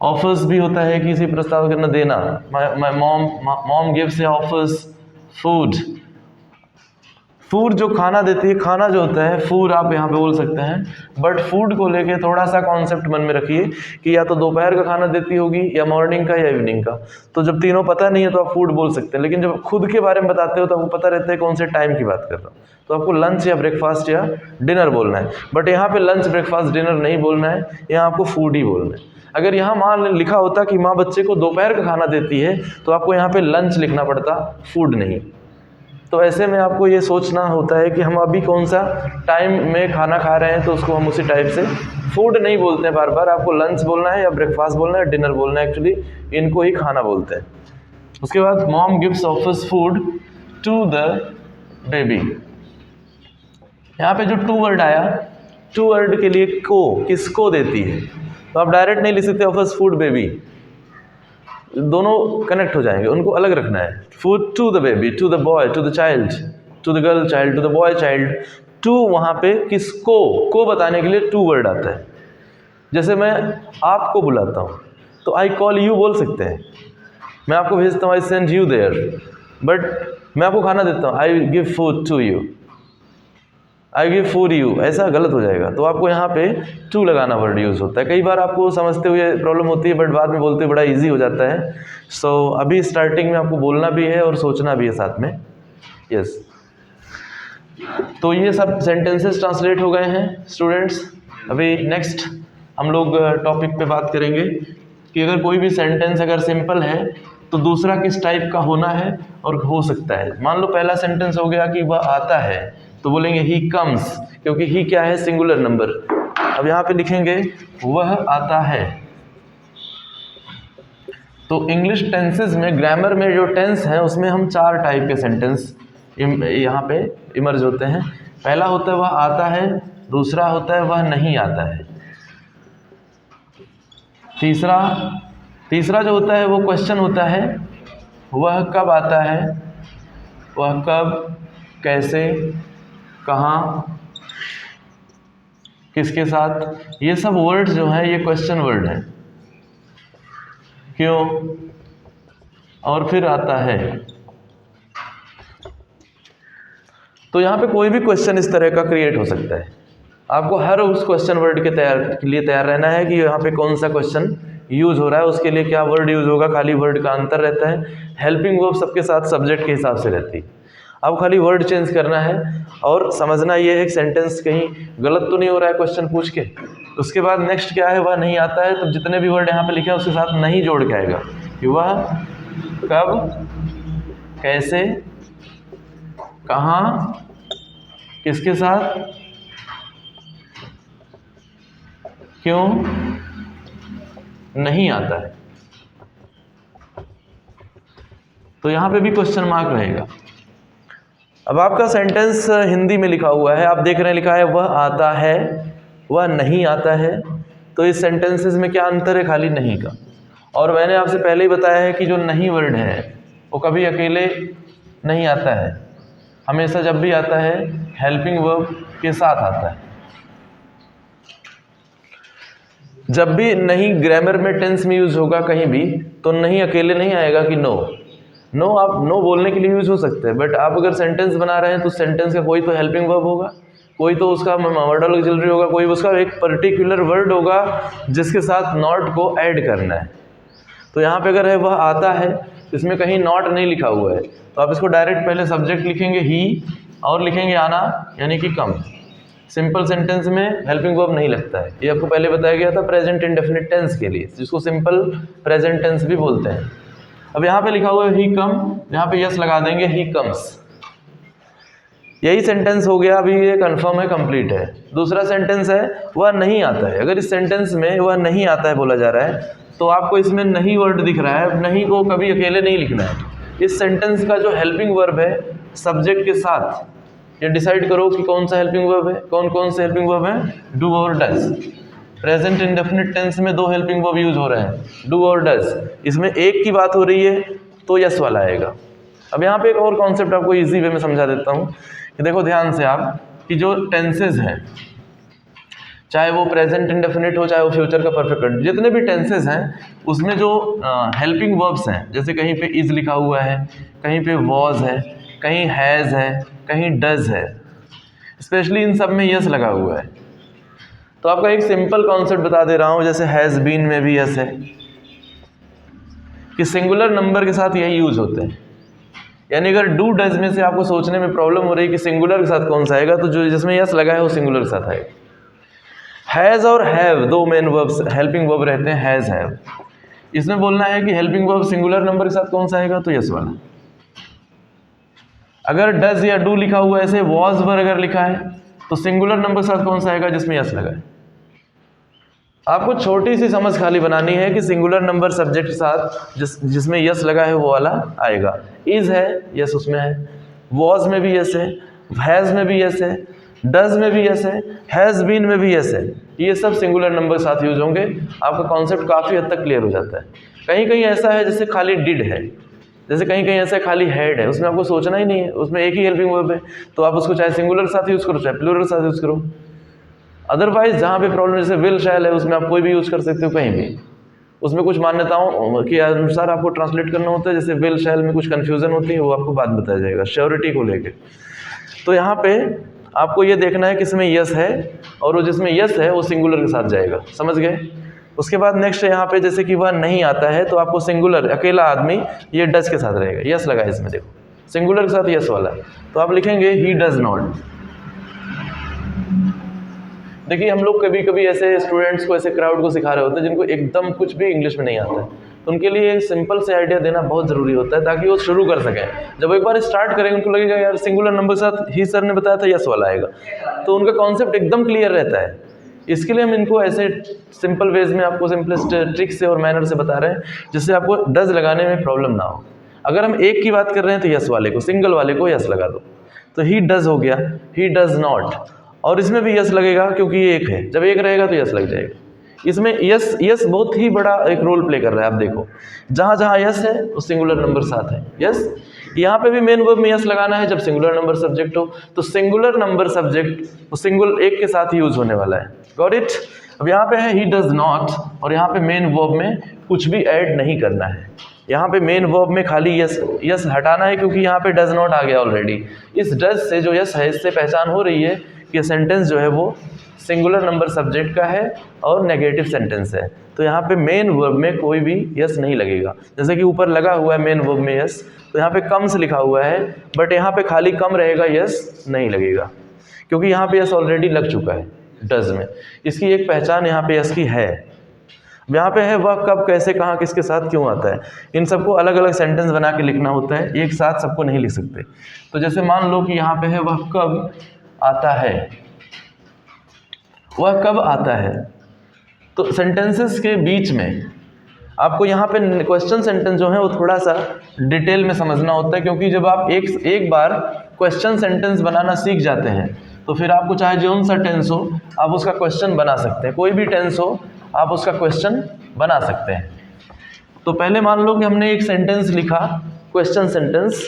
ऑफर्स भी होता है किसी प्रस्ताव करना देना, मॉम गिव्स या ऑफर्स फूड, फूड जो खाना देती है, खाना जो होता है फूड आप यहाँ पे बोल सकते हैं, बट फूड को लेके थोड़ा सा कॉन्सेप्ट मन में रखिए कि या तो दोपहर का खाना देती होगी या मॉर्निंग का या इवनिंग का, तो जब तीनों पता नहीं है तो आप फूड बोल सकते हैं, लेकिन जब खुद के बारे में बताते हो तो आपको पता रहता है कौन से टाइम की बात कर रहा हूँ, तो आपको लंच या ब्रेकफास्ट या डिनर बोलना है। बट यहाँ पे लंच ब्रेकफास्ट डिनर नहीं बोलना है, यहाँ आपको फूड ही बोलना है। अगर यहाँ माँ लिखा होता कि माँ बच्चे को दोपहर का खाना देती है तो आपको यहाँ पे लंच लिखना पड़ता, फूड नहीं। तो ऐसे में आपको ये सोचना होता है कि हम अभी कौन सा टाइम में खाना खा रहे हैं, तो उसको हम उसी टाइप से फूड नहीं बोलते हैं बार बार, आपको लंच बोलना है या ब्रेकफास्ट बोलना है, डिनर बोलना है, एक्चुअली इनको ही खाना बोलते हैं। उसके बाद mom gives offers food to the baby, यहाँ पे जो टू वर्ड आया, टू वर्ड के लिए को, किसको देती है, तो आप डायरेक्ट नहीं लिख सकते ऑफर्स फूड बेबी, दोनों कनेक्ट हो जाएंगे, उनको अलग रखना है। Food to the baby, to the boy, to the child, to the girl child, to the boy child. To वहाँ पे किसको को बताने के लिए टू वर्ड आता है। जैसे मैं आपको बुलाता हूँ तो आई कॉल यू बोल सकते हैं, मैं आपको भेजता हूँ I send you there, but मैं आपको खाना देता हूँ I give food to you, I give food you, ऐसा गलत हो जाएगा, तो आपको यहाँ पे टू लगाना वर्ड यूज़ होता है। कई बार आपको समझते हुए प्रॉब्लम होती है, बट बाद में बोलते बड़ा इजी हो जाता है। सो अभी स्टार्टिंग में आपको बोलना भी है और सोचना भी है साथ में। यस, तो ये सब सेंटेंसेस ट्रांसलेट हो गए हैं स्टूडेंट्स। अभी नेक्स्ट हम लोग टॉपिक पे बात करेंगे कि अगर कोई भी सेंटेंस अगर सिंपल है तो दूसरा किस टाइप का होना है और हो सकता है। मान लो पहला सेंटेंस हो गया कि वह आता है, तो बोलेंगे ही कम्स, क्योंकि ही क्या है, सिंगुलर नंबर। अब यहाँ पे लिखेंगे वह आता है। तो इंग्लिश टेंसेस में, ग्रामर में जो टेंस है उसमें हम चार टाइप के सेंटेंस यहाँ पे इमर्ज होते हैं। पहला होता है वह आता है, दूसरा होता है वह नहीं आता है, तीसरा जो होता है वो क्वेश्चन होता है, वह कब आता है, वह कब, कैसे, कहाँ, किसके साथ। ये सब वर्ड जो हैं ये क्वेश्चन वर्ड हैं, क्यों, और फिर आता है। तो यहाँ पे कोई भी क्वेश्चन इस तरह का क्रिएट हो सकता है। आपको हर उस क्वेश्चन वर्ड के लिए तैयार रहना है कि यहाँ पे कौन सा क्वेश्चन यूज हो रहा है, उसके लिए क्या वर्ड यूज होगा। खाली वर्ड का अंतर रहता है, हेल्पिंग वर्ब सबके साथ सब्जेक्ट के हिसाब से रहती है। अब खाली वर्ड चेंज करना है और समझना ये है कि सेंटेंस कहीं गलत तो नहीं हो रहा है क्वेश्चन पूछ के। उसके बाद नेक्स्ट क्या है, वह नहीं आता है, तो जितने भी वर्ड यहाँ पे लिखे हैं उसके साथ नहीं जोड़ के आएगा कि वह कब, कैसे, कहाँ, किसके साथ, क्यों नहीं आता है। तो यहाँ पे भी क्वेश्चन मार्क रहेगा। अब आपका सेंटेंस हिंदी में लिखा हुआ है, आप देख रहे हैं लिखा है वह आता है, वह नहीं आता है। तो इस सेंटेंसेस में क्या अंतर है? खाली नहीं का। और मैंने आपसे पहले ही बताया है कि जो नहीं वर्ड है वो कभी अकेले नहीं आता है, हमेशा जब भी आता है हेल्पिंग वर्ब के साथ आता है। जब भी नहीं ग्रामर में टेंस में यूज होगा कहीं भी, तो नहीं अकेले नहीं आएगा कि नो। नो आप नो बोलने के लिए यूज हो सकते हैं, बट आप अगर सेंटेंस बना रहे हैं तो सेंटेंस का कोई तो हेल्पिंग वर्ब होगा, कोई तो उसका मॉडल ऑक्सिलरी होगा, कोई उसका एक पर्टिकुलर वर्ड होगा जिसके साथ नॉट को ऐड करना है। तो यहाँ पे अगर है वह आता है, इसमें कहीं नॉट नहीं लिखा हुआ है, तो आप इसको डायरेक्ट पहले सब्जेक्ट लिखेंगे ही और लिखेंगे आना यानी कि कम। सिंपल सेंटेंस में हेल्पिंग वर्ब नहीं लगता है, ये आपको पहले बताया गया था प्रेजेंट इंडेफिनिट टेंस के लिए, जिसको सिंपल प्रेजेंट टेंस भी बोलते हैं। अब यहाँ पे लिखा हुआ है ही कम, यहाँ पे यस लगा देंगे, ही कम्स। यही सेंटेंस हो गया, अभी ये कंफर्म है, कंप्लीट है। दूसरा सेंटेंस है वह नहीं आता है। अगर इस सेंटेंस में वह नहीं आता है बोला जा रहा है, तो आपको इसमें नहीं वर्ड दिख रहा है, नहीं को कभी अकेले नहीं लिखना है। इस सेंटेंस का जो हेल्पिंग वर्ब है सब्जेक्ट के साथ, ये डिसाइड करो कि कौन सा हेल्पिंग वर्ब है। कौन कौन से हेल्पिंग वर्ब है? डू और डज। प्रेजेंट इंडेफिनिट टेंस में दो हेल्पिंग वर्ब यूज हो रहे हैं, डू और डज। इसमें एक की बात हो रही है तो यस वाला आएगा। अब यहाँ पे एक और कॉन्सेप्ट आपको इजी वे में समझा देता हूँ कि देखो ध्यान से आप, कि जो टेंसेज हैं, चाहे वो प्रेजेंट इंडेफिनिट हो, चाहे वो फ्यूचर का परफेक्ट, जितने भी टेंसेज हैं उसमें जो हेल्पिंग वर्ब्स हैं, जैसे कहीं पे इज लिखा हुआ है, कहीं पे वॉज है, कहीं हैज़ है, कहीं डज है, स्पेशली इन सब में यस लगा हुआ है। तो आपका एक सिंपल कॉन्सेप्ट बता दे रहा हूँ, जैसे हैज़ बीन में भी यस है, कि सिंगुलर नंबर के साथ यही यूज होते हैं। यानी अगर डू डज में से आपको सोचने में प्रॉब्लम हो रही है कि सिंगुलर के साथ कौन सा आएगा, तो जो जिसमें यस लगा है वो सिंगुलर के साथ आएगा। हैज़ और हैव दो मेन वर्ब्स हेल्पिंग वर्ब रहते हैं, हैज़ हैव। इसमें बोलना है कि हेल्पिंग वर्ब सिंगुलर नंबर के साथ कौन सा आएगा, तो यस वाला। अगर डज या डू लिखा हुआ है, ऐसे वॉज वर अगर लिखा है, तो सिंगुलर नंबर के साथ कौन सा आएगा, जिसमें यस लगा है। आपको छोटी सी समझ खाली बनानी है कि सिंगुलर नंबर सब्जेक्ट के साथ जिसमें यस लगा है वो वाला आएगा। इज है, यस उसमें है, वॉज में भी यस है, हैज़ में भी यस है, डज में भी यस है, हैज़ बीन में भी यस है। ये सब सिंगुलर नंबर के साथ यूज होंगे। आपका कॉन्सेप्ट काफ़ी हद तक क्लियर हो जाता है। कहीं कहीं ऐसा है जैसे खाली डिड है, जैसे कहीं कहीं ऐसा खाली हैड है, उसमें आपको सोचना ही नहीं है, उसमें एक ही हेल्पिंग वर्ब है, तो आप उसको चाहे सिंगुलर के साथ यूज़ करो, चाहे प्लूरल के साथ यूज़ करो। अदरवाइज जहाँ पे प्रॉब्लम, जैसे विल शैल है, उसमें आप कोई भी यूज़ कर सकते हो कहीं भी। उसमें कुछ मान्यताओं के अनुसार आपको ट्रांसलेट करना होता है, जैसे विल शैल में कुछ कन्फ्यूज़न होती है, वो आपको बाद बताया जाएगा श्योरिटी को लेके। तो यहाँ पे आपको ये देखना है कि इसमें यस है, और वो जिसमें यस है वो सिंगुलर के साथ जाएगा, समझ गए। उसके बाद नेक्स्ट यहाँ पे जैसे कि वह नहीं आता है, तो आपको सिंगुलर अकेला आदमी ये डज के साथ रहेगा, यस लगा है इसमें, देखो सिंगुलर के साथ यस वाला, तो आप लिखेंगे ही डज नॉट। देखिए हम लोग कभी कभी ऐसे स्टूडेंट्स को, ऐसे क्राउड को सिखा रहे होते हैं जिनको एकदम कुछ भी इंग्लिश में नहीं आता है, तो उनके लिए एक सिंपल से आइडिया देना बहुत ज़रूरी होता है, ताकि वो शुरू कर सकें। जब एक बार स्टार्ट करेंगे उनको लगेगा यार सिंगुलर नंबर के साथ ही सर ने बताया था यस वाला आएगा, तो उनका कॉन्सेप्ट एकदम क्लियर रहता है। इसके लिए हम इनको ऐसे सिंपल वेज में आपको सिंपलेस्ट ट्रिक से और मैनर से बता रहे हैं, जिससे आपको डज लगाने में प्रॉब्लम ना हो। अगर हम एक की बात कर रहे हैं तो यस वाले को, सिंगल वाले को यस लगा दो, तो ही डज हो गया, ही डज नॉट, और इसमें भी यस लगेगा क्योंकि ये एक है, जब एक रहेगा तो यस लग जाएगा। इसमें यस यस बहुत ही बड़ा एक रोल प्ले कर रहा है। आप देखो जहाँ जहाँ यस है वो सिंगुलर नंबर साथ है, यस। यहाँ पे भी मेन वर्ब में यस लगाना है जब सिंगुलर नंबर सब्जेक्ट हो, तो सिंगुलर नंबर सब्जेक्ट वो सिंगल एक के साथ यूज होने वाला है, गॉट इट। अब यहाँ पे है ही डज नॉट, और यहाँ पे मेन वर्ब में कुछ भी ऐड नहीं करना है। यहाँ पे मेन वर्ब में खाली यस यस हटाना है, क्योंकि यहाँ पे डज नॉट आ गया ऑलरेडी। इस डज से जो यस है, इससे पहचान हो रही है कि सेंटेंस जो है वो सिंगुलर नंबर सब्जेक्ट का है और नेगेटिव सेंटेंस है, तो यहाँ पे मेन वर्ब में कोई भी यस नहीं लगेगा। जैसे कि ऊपर लगा हुआ है मेन वर्ब में यस, तो यहाँ पे कम्स लिखा हुआ है, बट यहाँ पे खाली कम रहेगा, यस नहीं लगेगा, क्योंकि यहाँ पे यस ऑलरेडी लग चुका है डज में। इसकी एक पहचान यहाँ पे यस की है। यहाँ पे है वह कब, कैसे, कहाँ, किसके साथ, क्यों आता है, इन सबको अलग अलग सेंटेंस बना के लिखना होता है, एक साथ सबको नहीं लिख सकते। तो जैसे मान लो कि यहाँ पे है वह कब आता है, वह कब आता है, तो सेंटेंसेस के बीच में आपको यहाँ पे क्वेश्चन सेंटेंस जो है वो थोड़ा सा डिटेल में समझना होता है, क्योंकि जब आप एक बार क्वेश्चन सेंटेंस बनाना सीख जाते हैं तो फिर आपको चाहे जो सा टेंस हो आप उसका क्वेश्चन बना सकते हैं, कोई भी टेंस हो आप उसका क्वेश्चन बना सकते हैं। तो पहले मान लो कि हमने एक सेंटेंस लिखा, क्वेश्चन सेंटेंस,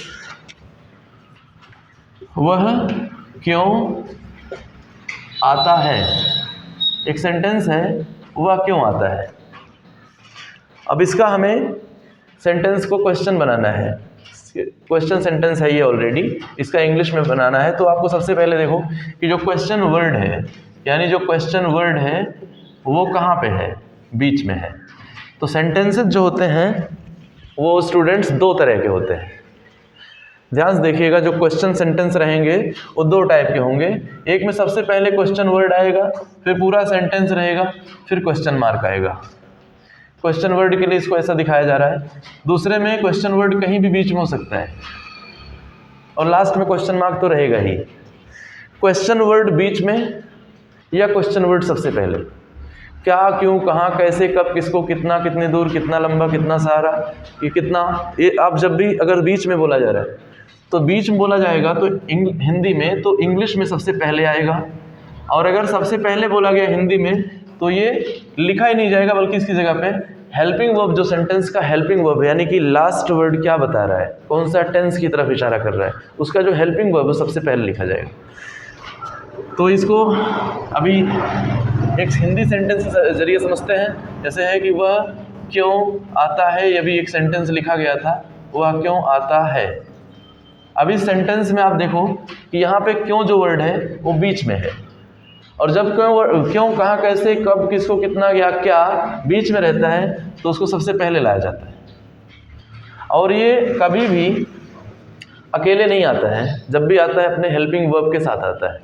वह क्यों आता है। एक सेंटेंस है, वह क्यों आता है। अब इसका हमें सेंटेंस को क्वेश्चन बनाना है, क्वेश्चन सेंटेंस है ये ऑलरेडी, इसका इंग्लिश में बनाना है। तो आपको सबसे पहले देखो कि जो क्वेश्चन वर्ड है, यानी जो क्वेश्चन वर्ड है वो कहाँ पे है, बीच में है। तो सेंटेंसेस जो होते हैं वो स्टूडेंट्स दो तरह के होते हैं, ध्यान से देखिएगा। जो क्वेश्चन सेंटेंस रहेंगे वो दो टाइप के होंगे। एक में सबसे पहले क्वेश्चन वर्ड आएगा, फिर पूरा सेंटेंस रहेगा, फिर क्वेश्चन मार्क आएगा। क्वेश्चन वर्ड के लिए इसको ऐसा दिखाया जा रहा है। दूसरे में क्वेश्चन वर्ड कहीं भी बीच में हो सकता है और लास्ट में क्वेश्चन मार्क तो रहेगा ही। क्वेश्चन वर्ड बीच में या क्वेश्चन वर्ड सबसे पहले, क्या, क्यों, कहाँ, कैसे, कब, किसको, कितना, कितनी दूर, कितना लंबा, कितना सहारा, ये कितना, ये आप जब भी अगर बीच में बोला जा रहा है तो बीच में बोला जाएगा तो हिंदी में तो इंग्लिश में सबसे पहले आएगा। और अगर सबसे पहले बोला गया हिंदी में तो ये लिखा ही नहीं जाएगा, बल्कि इसकी जगह पे हेल्पिंग वर्ब, जो सेंटेंस का हेल्पिंग वर्ब है, यानी कि लास्ट वर्ड क्या बता रहा है, कौन सा टेंस की तरफ इशारा कर रहा है, उसका जो हेल्पिंग वर्ब है सबसे पहले लिखा जाएगा। तो इसको अभी एक हिंदी सेंटेंस के जरिए समझते हैं। जैसे है कि वह क्यों आता है, ये भी एक सेंटेंस लिखा गया था, वह क्यों आता है। अब इस सेंटेंस में आप देखो कि यहाँ पे क्यों जो वर्ड है वो बीच में है, और जब क्यों, कहाँ, कैसे, कब, किसको, कितना या क्या बीच में रहता है तो उसको सबसे पहले लाया जाता है। और ये कभी भी अकेले नहीं आता है, जब भी आता है अपने हेल्पिंग वर्ब के साथ आता है।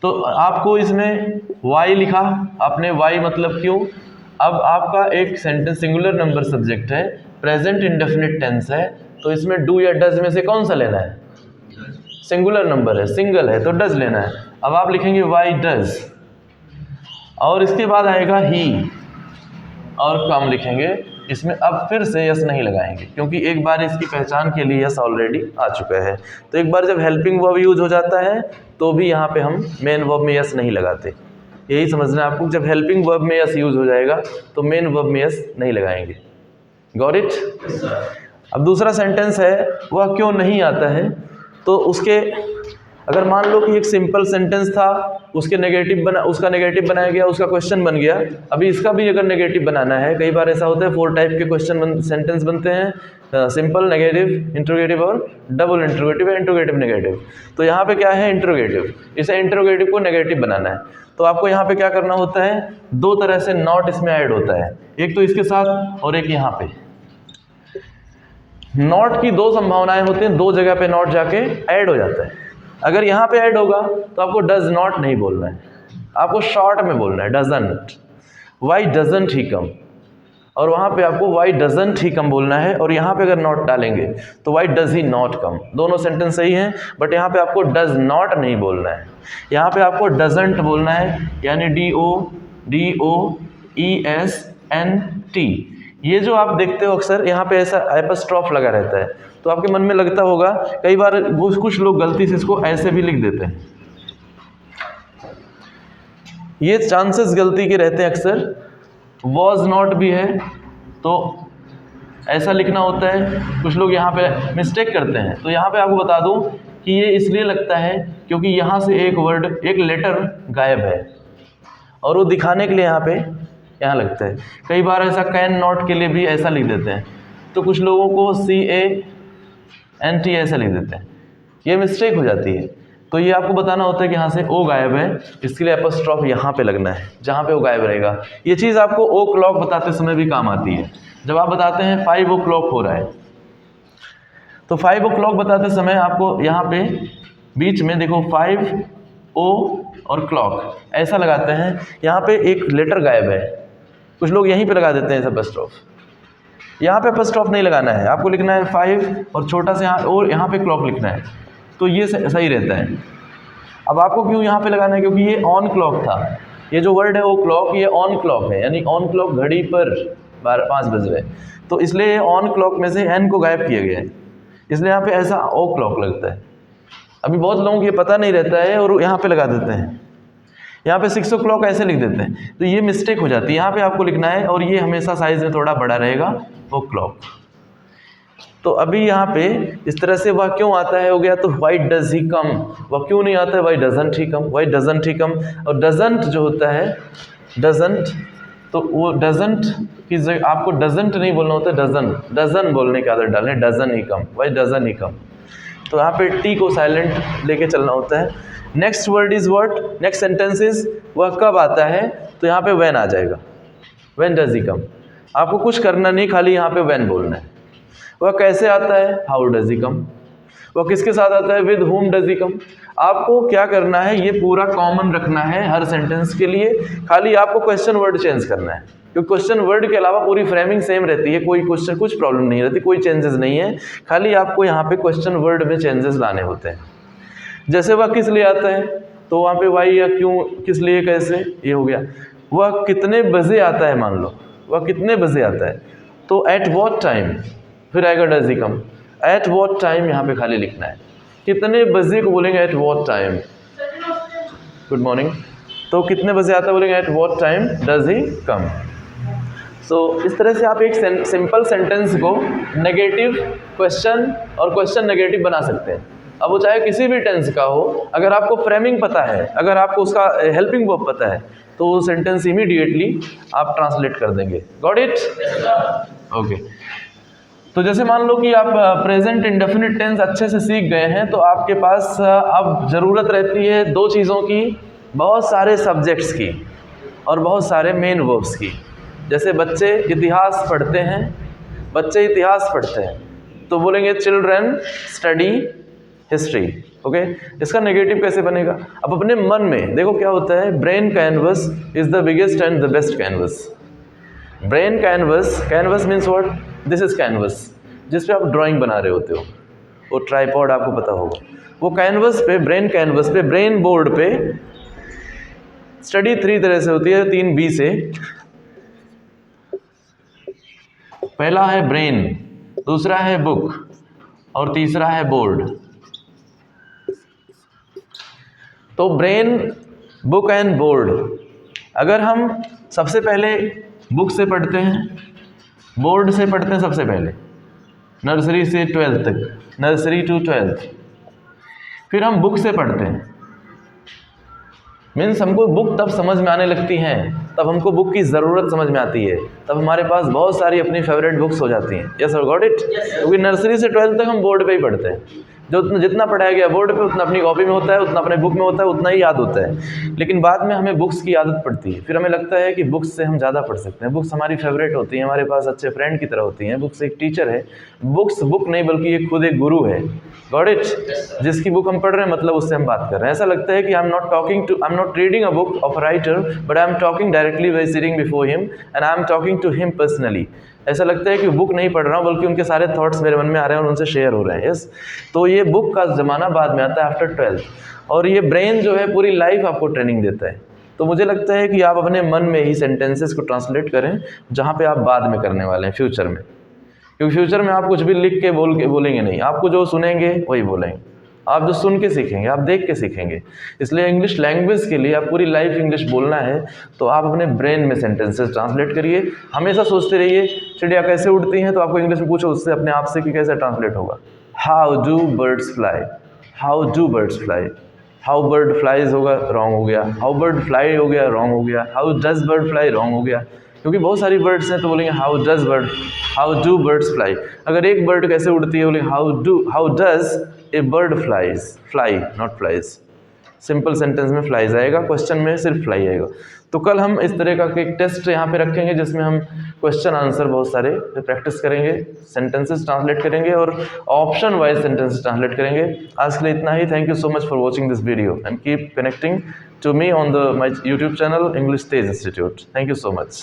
तो आपको इसमें वाई लिखा, आपने वाई मतलब क्यों। अब आपका एक सेंटेंस सिंगुलर नंबर सब्जेक्ट है, प्रेजेंट इंडेफिनिट टेंस है, तो इसमें डू या डज में से कौन सा लेना है, सिंगुलर नंबर है, सिंगल है तो डज लेना है। अब आप लिखेंगे वाई डज, और इसके बाद आएगा ही और कम लिखेंगे। इसमें अब फिर से यस नहीं लगाएंगे, क्योंकि एक बार इसकी पहचान के लिए यस ऑलरेडी आ चुका है। तो एक बार जब हेल्पिंग वर्ब यूज हो जाता है तो भी यहाँ पे हम मेन वर्ब में यस नहीं लगाते, यही समझना है आपको। जब हेल्पिंग वर्ब में यस यूज हो जाएगा तो मेन वर्ब में यस नहीं लगाएंगे। Got it? अब दूसरा सेंटेंस है, वह क्यों नहीं आता है। तो उसके अगर मान लो कि एक सिंपल सेंटेंस था, उसका नेगेटिव बनाया गया, उसका क्वेश्चन बन गया। अभी इसका भी अगर नेगेटिव बनाना है, कई बार ऐसा होता है 4 टाइप के क्वेश्चन सेंटेंस बनते हैं, सिंपल, नेगेटिव, इंट्रोगेटिव और डबल इंट्रोगेटिव या इंट्रोगेटिव नेगेटिव। तो यहाँ पे क्या है, इंट्रोगेटिव, इसे इंट्रोगेटिव को नेगेटिव बनाना है। तो आपको यहाँ पे क्या करना होता है, 2 तरह से नॉट इसमें ऐड होता है, एक तो इसके साथ और एक यहाँ पे। नॉट की 2 संभावनाएं होती हैं, 2 जगह पे नॉट जाके ऐड हो जाता है। अगर यहाँ पे ऐड होगा तो आपको डज नॉट नहीं बोलना है, आपको शॉर्ट में बोलना है doesn't, Y doesn't he come. और वहाँ पे आपको वाई डजंट ही कम बोलना है, और यहाँ पे अगर नॉट डालेंगे तो why does he not come. दोनों सेंटेंस सही हैं, बट यहाँ पे आपको डज नॉट नहीं बोलना है, यहाँ पे आपको डजंट बोलना है, यानी DODOESNT। ये जो आप देखते हो अक्सर यहाँ पे ऐसा एपस्ट्रॉफ लगा रहता है, तो आपके मन में लगता होगा, कई बार कुछ लोग गलती से इसको ऐसे भी लिख देते हैं। ये चांसेस गलती के रहते हैं अक्सर। वॉज नॉट भी है तो ऐसा लिखना होता है, कुछ लोग यहाँ पे मिस्टेक करते हैं। तो यहाँ पे आपको बता दूं कि ये इसलिए लगता है क्योंकि यहाँ से एक वर्ड, एक लेटर गायब है, और वो दिखाने के लिए यहाँ लगता है। कई बार ऐसा कैन नॉट के लिए भी ऐसा लिख देते हैं, तो कुछ लोगों को CANT ऐसा लिख देते हैं, ये मिस्टेक हो जाती है। तो ये आपको बताना होता है कि यहाँ से ओ गायब है, इसके लिए एपस्ट्रॉफ यहाँ पे लगना है जहाँ पे वो गायब रहेगा। ये चीज़ आपको ओ क्लॉक बताते समय भी काम आती है। जब आप बताते हैं 5 o'clock हो रहा है, तो 5 o'clock बताते समय आपको यहाँ पे बीच में देखो 5 O और क्लॉक ऐसा लगाते हैं, यहाँ पे एक लेटर गायब है, कुछ लोग यहीं पे लगा देते हैं एपस्ट्रॉफ। यहाँ पे एपस्ट्रॉफ नहीं लगाना है, आपको लिखना है 5 और छोटा सा और यहाँ पे क्लॉक लिखना है, तो ये सही रहता है। अब आपको क्यों यहाँ पे लगाना है, क्योंकि ये ऑन क्लॉक था, ये जो वर्ड है वो क्लॉक, ये ऑन क्लॉक है, यानी ऑन क्लॉक घड़ी पर 5 बज रहे, तो इसलिए ऑन क्लॉक में से एन को गायब किया गया है, इसलिए यहाँ पे ऐसा ओ क्लॉक लगता है। अभी बहुत लोगों को ये पता नहीं रहता है और यहाँ पे लगा देते हैं, यहाँ पे 6 o'clock ऐसे लिख देते हैं, तो ये मिस्टेक हो जाती है। यहाँ पे आपको लिखना है और ये हमेशा साइज में थोड़ा बड़ा रहेगा वो क्लॉक। तो अभी यहाँ पे इस तरह से वह क्यों आता है हो गया, तो वाई डज ही कम, वह क्यों नहीं आता है, why doesn't he come, why doesn't he come. और डजंट जो होता है डजंट, तो वो डजंट की जगह आपको डजंट नहीं बोलना होता है, डजन बोलने की आदत डालें, डजन ही कम, वाई डजन ही कम। तो यहाँ पे टी को साइलेंट लेके चलना होता है। Next word is what, next sentence is वह कब आता है, तो यहाँ पे व्हेन आ जाएगा, व्हेन डज ही कम। आपको कुछ करना नहीं, खाली यहाँ पे व्हेन बोलना है। वह कैसे आता है, हाउ डज ही कम। वह किसके साथ आता है, विद हुम डज ही कम। आपको क्या करना है, ये पूरा कॉमन रखना है हर सेंटेंस के लिए, खाली आपको क्वेश्चन वर्ड चेंज करना है, क्योंकि क्वेश्चन वर्ड के अलावा पूरी फ्रेमिंग सेम रहती है, कोई क्वेश्चन कुछ प्रॉब्लम नहीं रहती, कोई चेंजेस नहीं है, खाली आपको यहाँ पे क्वेश्चन वर्ड में चेंजेस लाने होते हैं। जैसे वह किस लिए आता है, तो वहाँ पे वाई या क्यों, किस लिए, कैसे, ये हो गया। वह कितने बजे आता है, मान लो वह कितने बजे आता है, तो एट वॉट टाइम, फिर आएगा does he come. At what time यहाँ पे खाली लिखना है, कितने बजे को बोलेंगे at what time, good morning, तो कितने बजे आता है बोलेंगे at what time does he come. So इस तरह से आप एक सिंपल सेंटेंस को नेगेटिव क्वेश्चन और क्वेश्चन नेगेटिव बना सकते हैं। अब वो चाहे किसी भी टेंस का हो, अगर आपको फ्रेमिंग पता है, अगर आपको उसका हेल्पिंग वर्ब पता है, तो वो सेंटेंस इमीडिएटली आप ट्रांसलेट कर देंगे। Got it? ओके। तो जैसे मान लो कि आप प्रेजेंट इंडेफिनिट टेंस अच्छे से सीख गए हैं, तो आपके पास अब ज़रूरत रहती है दो चीज़ों की, बहुत सारे सब्जेक्ट्स की और बहुत सारे मेन वर्ब्स की। जैसे बच्चे इतिहास पढ़ते हैं, बच्चे इतिहास पढ़ते हैं, तो बोलेंगे चिल्ड्रन स्टडी हिस्ट्री। ओके, इसका नेगेटिव कैसे बनेगा? अब अपने मन में देखो क्या होता है, brain canvas is the biggest and the best canvas. Brain canvas, canvas means what, this is canvas, जिस पे आप ड्राइंग बना रहे होते हो, वो ट्राइपॉड आपको पता होगा। वो कैनवस पे, ब्रेन कैनवस पे, ब्रेन बोर्ड पे स्टडी 3 तरह से होती है, 3 बी से। पहला है ब्रेन, दूसरा है बुक और तीसरा है बोर्ड। तो ब्रेन, बुक एंड बोर्ड, अगर हम सबसे पहले बुक से पढ़ते हैं, बोर्ड से पढ़ते हैं सबसे पहले, नर्सरी से 12th तक, नर्सरी टू 12th, फिर हम बुक से पढ़ते हैं, मीन्स हमको बुक तब समझ में आने लगती हैं, तब हमको बुक की ज़रूरत समझ में आती है, तब हमारे पास बहुत सारी अपनी फेवरेट बुक्स हो जाती हैं। Yes sir, got it? क्योंकि नर्सरी से 12th तक हम बोर्ड पे ही पढ़ते हैं, जो जितना पढ़ाया गया बोर्ड पे उतना अपनी कॉपी में होता है, उतना अपने बुक में होता है, उतना ही याद होता है। लेकिन बाद में हमें बुक्स की आदत पड़ती है, फिर हमें लगता है कि बुक्स से हम ज़्यादा पढ़ सकते हैं, बुक्स हमारी फेवरेट होती हैं, हमारे पास अच्छे फ्रेंड की तरह होती हैं, बुक्स एक टीचर है, बुक्स बुक नहीं बल्कि ये खुद एक गुरु है। Got it? जिसकी बुक हम पढ़ रहे हैं मतलब उससे हम बात कर रहे हैं। ऐसा लगता है कि I am not reading a book of a writer, but I am talking directly by sitting before him and I am talking to him personally. ऐसा लगता है कि बुक नहीं पढ़ रहा हूँ बल्कि उनके सारे थॉट्स मेरे मन में आ रहे हैं और उनसे शेयर हो रहे हैं। यस, तो ये बुक का ज़माना बाद में आता है आफ्टर 12th, और ये ब्रेन जो है पूरी लाइफ आपको ट्रेनिंग देता है। तो मुझे लगता है कि आप अपने मन में ही सेंटेंसेस को ट्रांसलेट करें, जहाँ पे आप बाद में करने वाले हैं फ्यूचर में, क्योंकि फ्यूचर में आप कुछ भी लिख के बोलेंगे नहीं, आपको जो सुनेंगे वही बोलेंगे, आप जो सुन के सीखेंगे, आप देख के सीखेंगे। इसलिए इंग्लिश लैंग्वेज के लिए आप पूरी लाइफ इंग्लिश बोलना है, तो आप अपने ब्रेन में सेंटेंसेस ट्रांसलेट करिए। हमेशा सोचते रहिए चिड़िया कैसे उड़ती हैं, तो आपको इंग्लिश में पूछो उससे अपने आप से कि कैसे ट्रांसलेट होगा। How do birds fly, how do birds fly, how bird flies होगा, रॉन्ग हो गया, हाउ बर्ड फ्लाई हो गया, रॉन्ग हो गया, how does bird fly, wrong हो गया, क्योंकि बहुत सारी बर्ड्स हैं, तो बोलेंगे हाउ डू बर्ड्स फ्लाई। अगर एक बर्ड कैसे उड़ती है, बोलेंगे how does a bird flies, fly not flies. Simple sentence में फ्लाइज आएगा, क्वेश्चन में सिर्फ फ्लाई आएगा। तो कल हम इस तरह का एक टेस्ट यहाँ पे रखेंगे, जिसमें हम क्वेश्चन आंसर बहुत सारे प्रैक्टिस करेंगे, सेंटेंसेस ट्रांसलेट करेंगे और ऑप्शन वाइज सेंटेंसेस ट्रांसलेट करेंगे। आज के लिए इतना ही। Thank you so much for watching this video and keep connecting to me on my YouTube channel English Stage Institute. Thank you so much.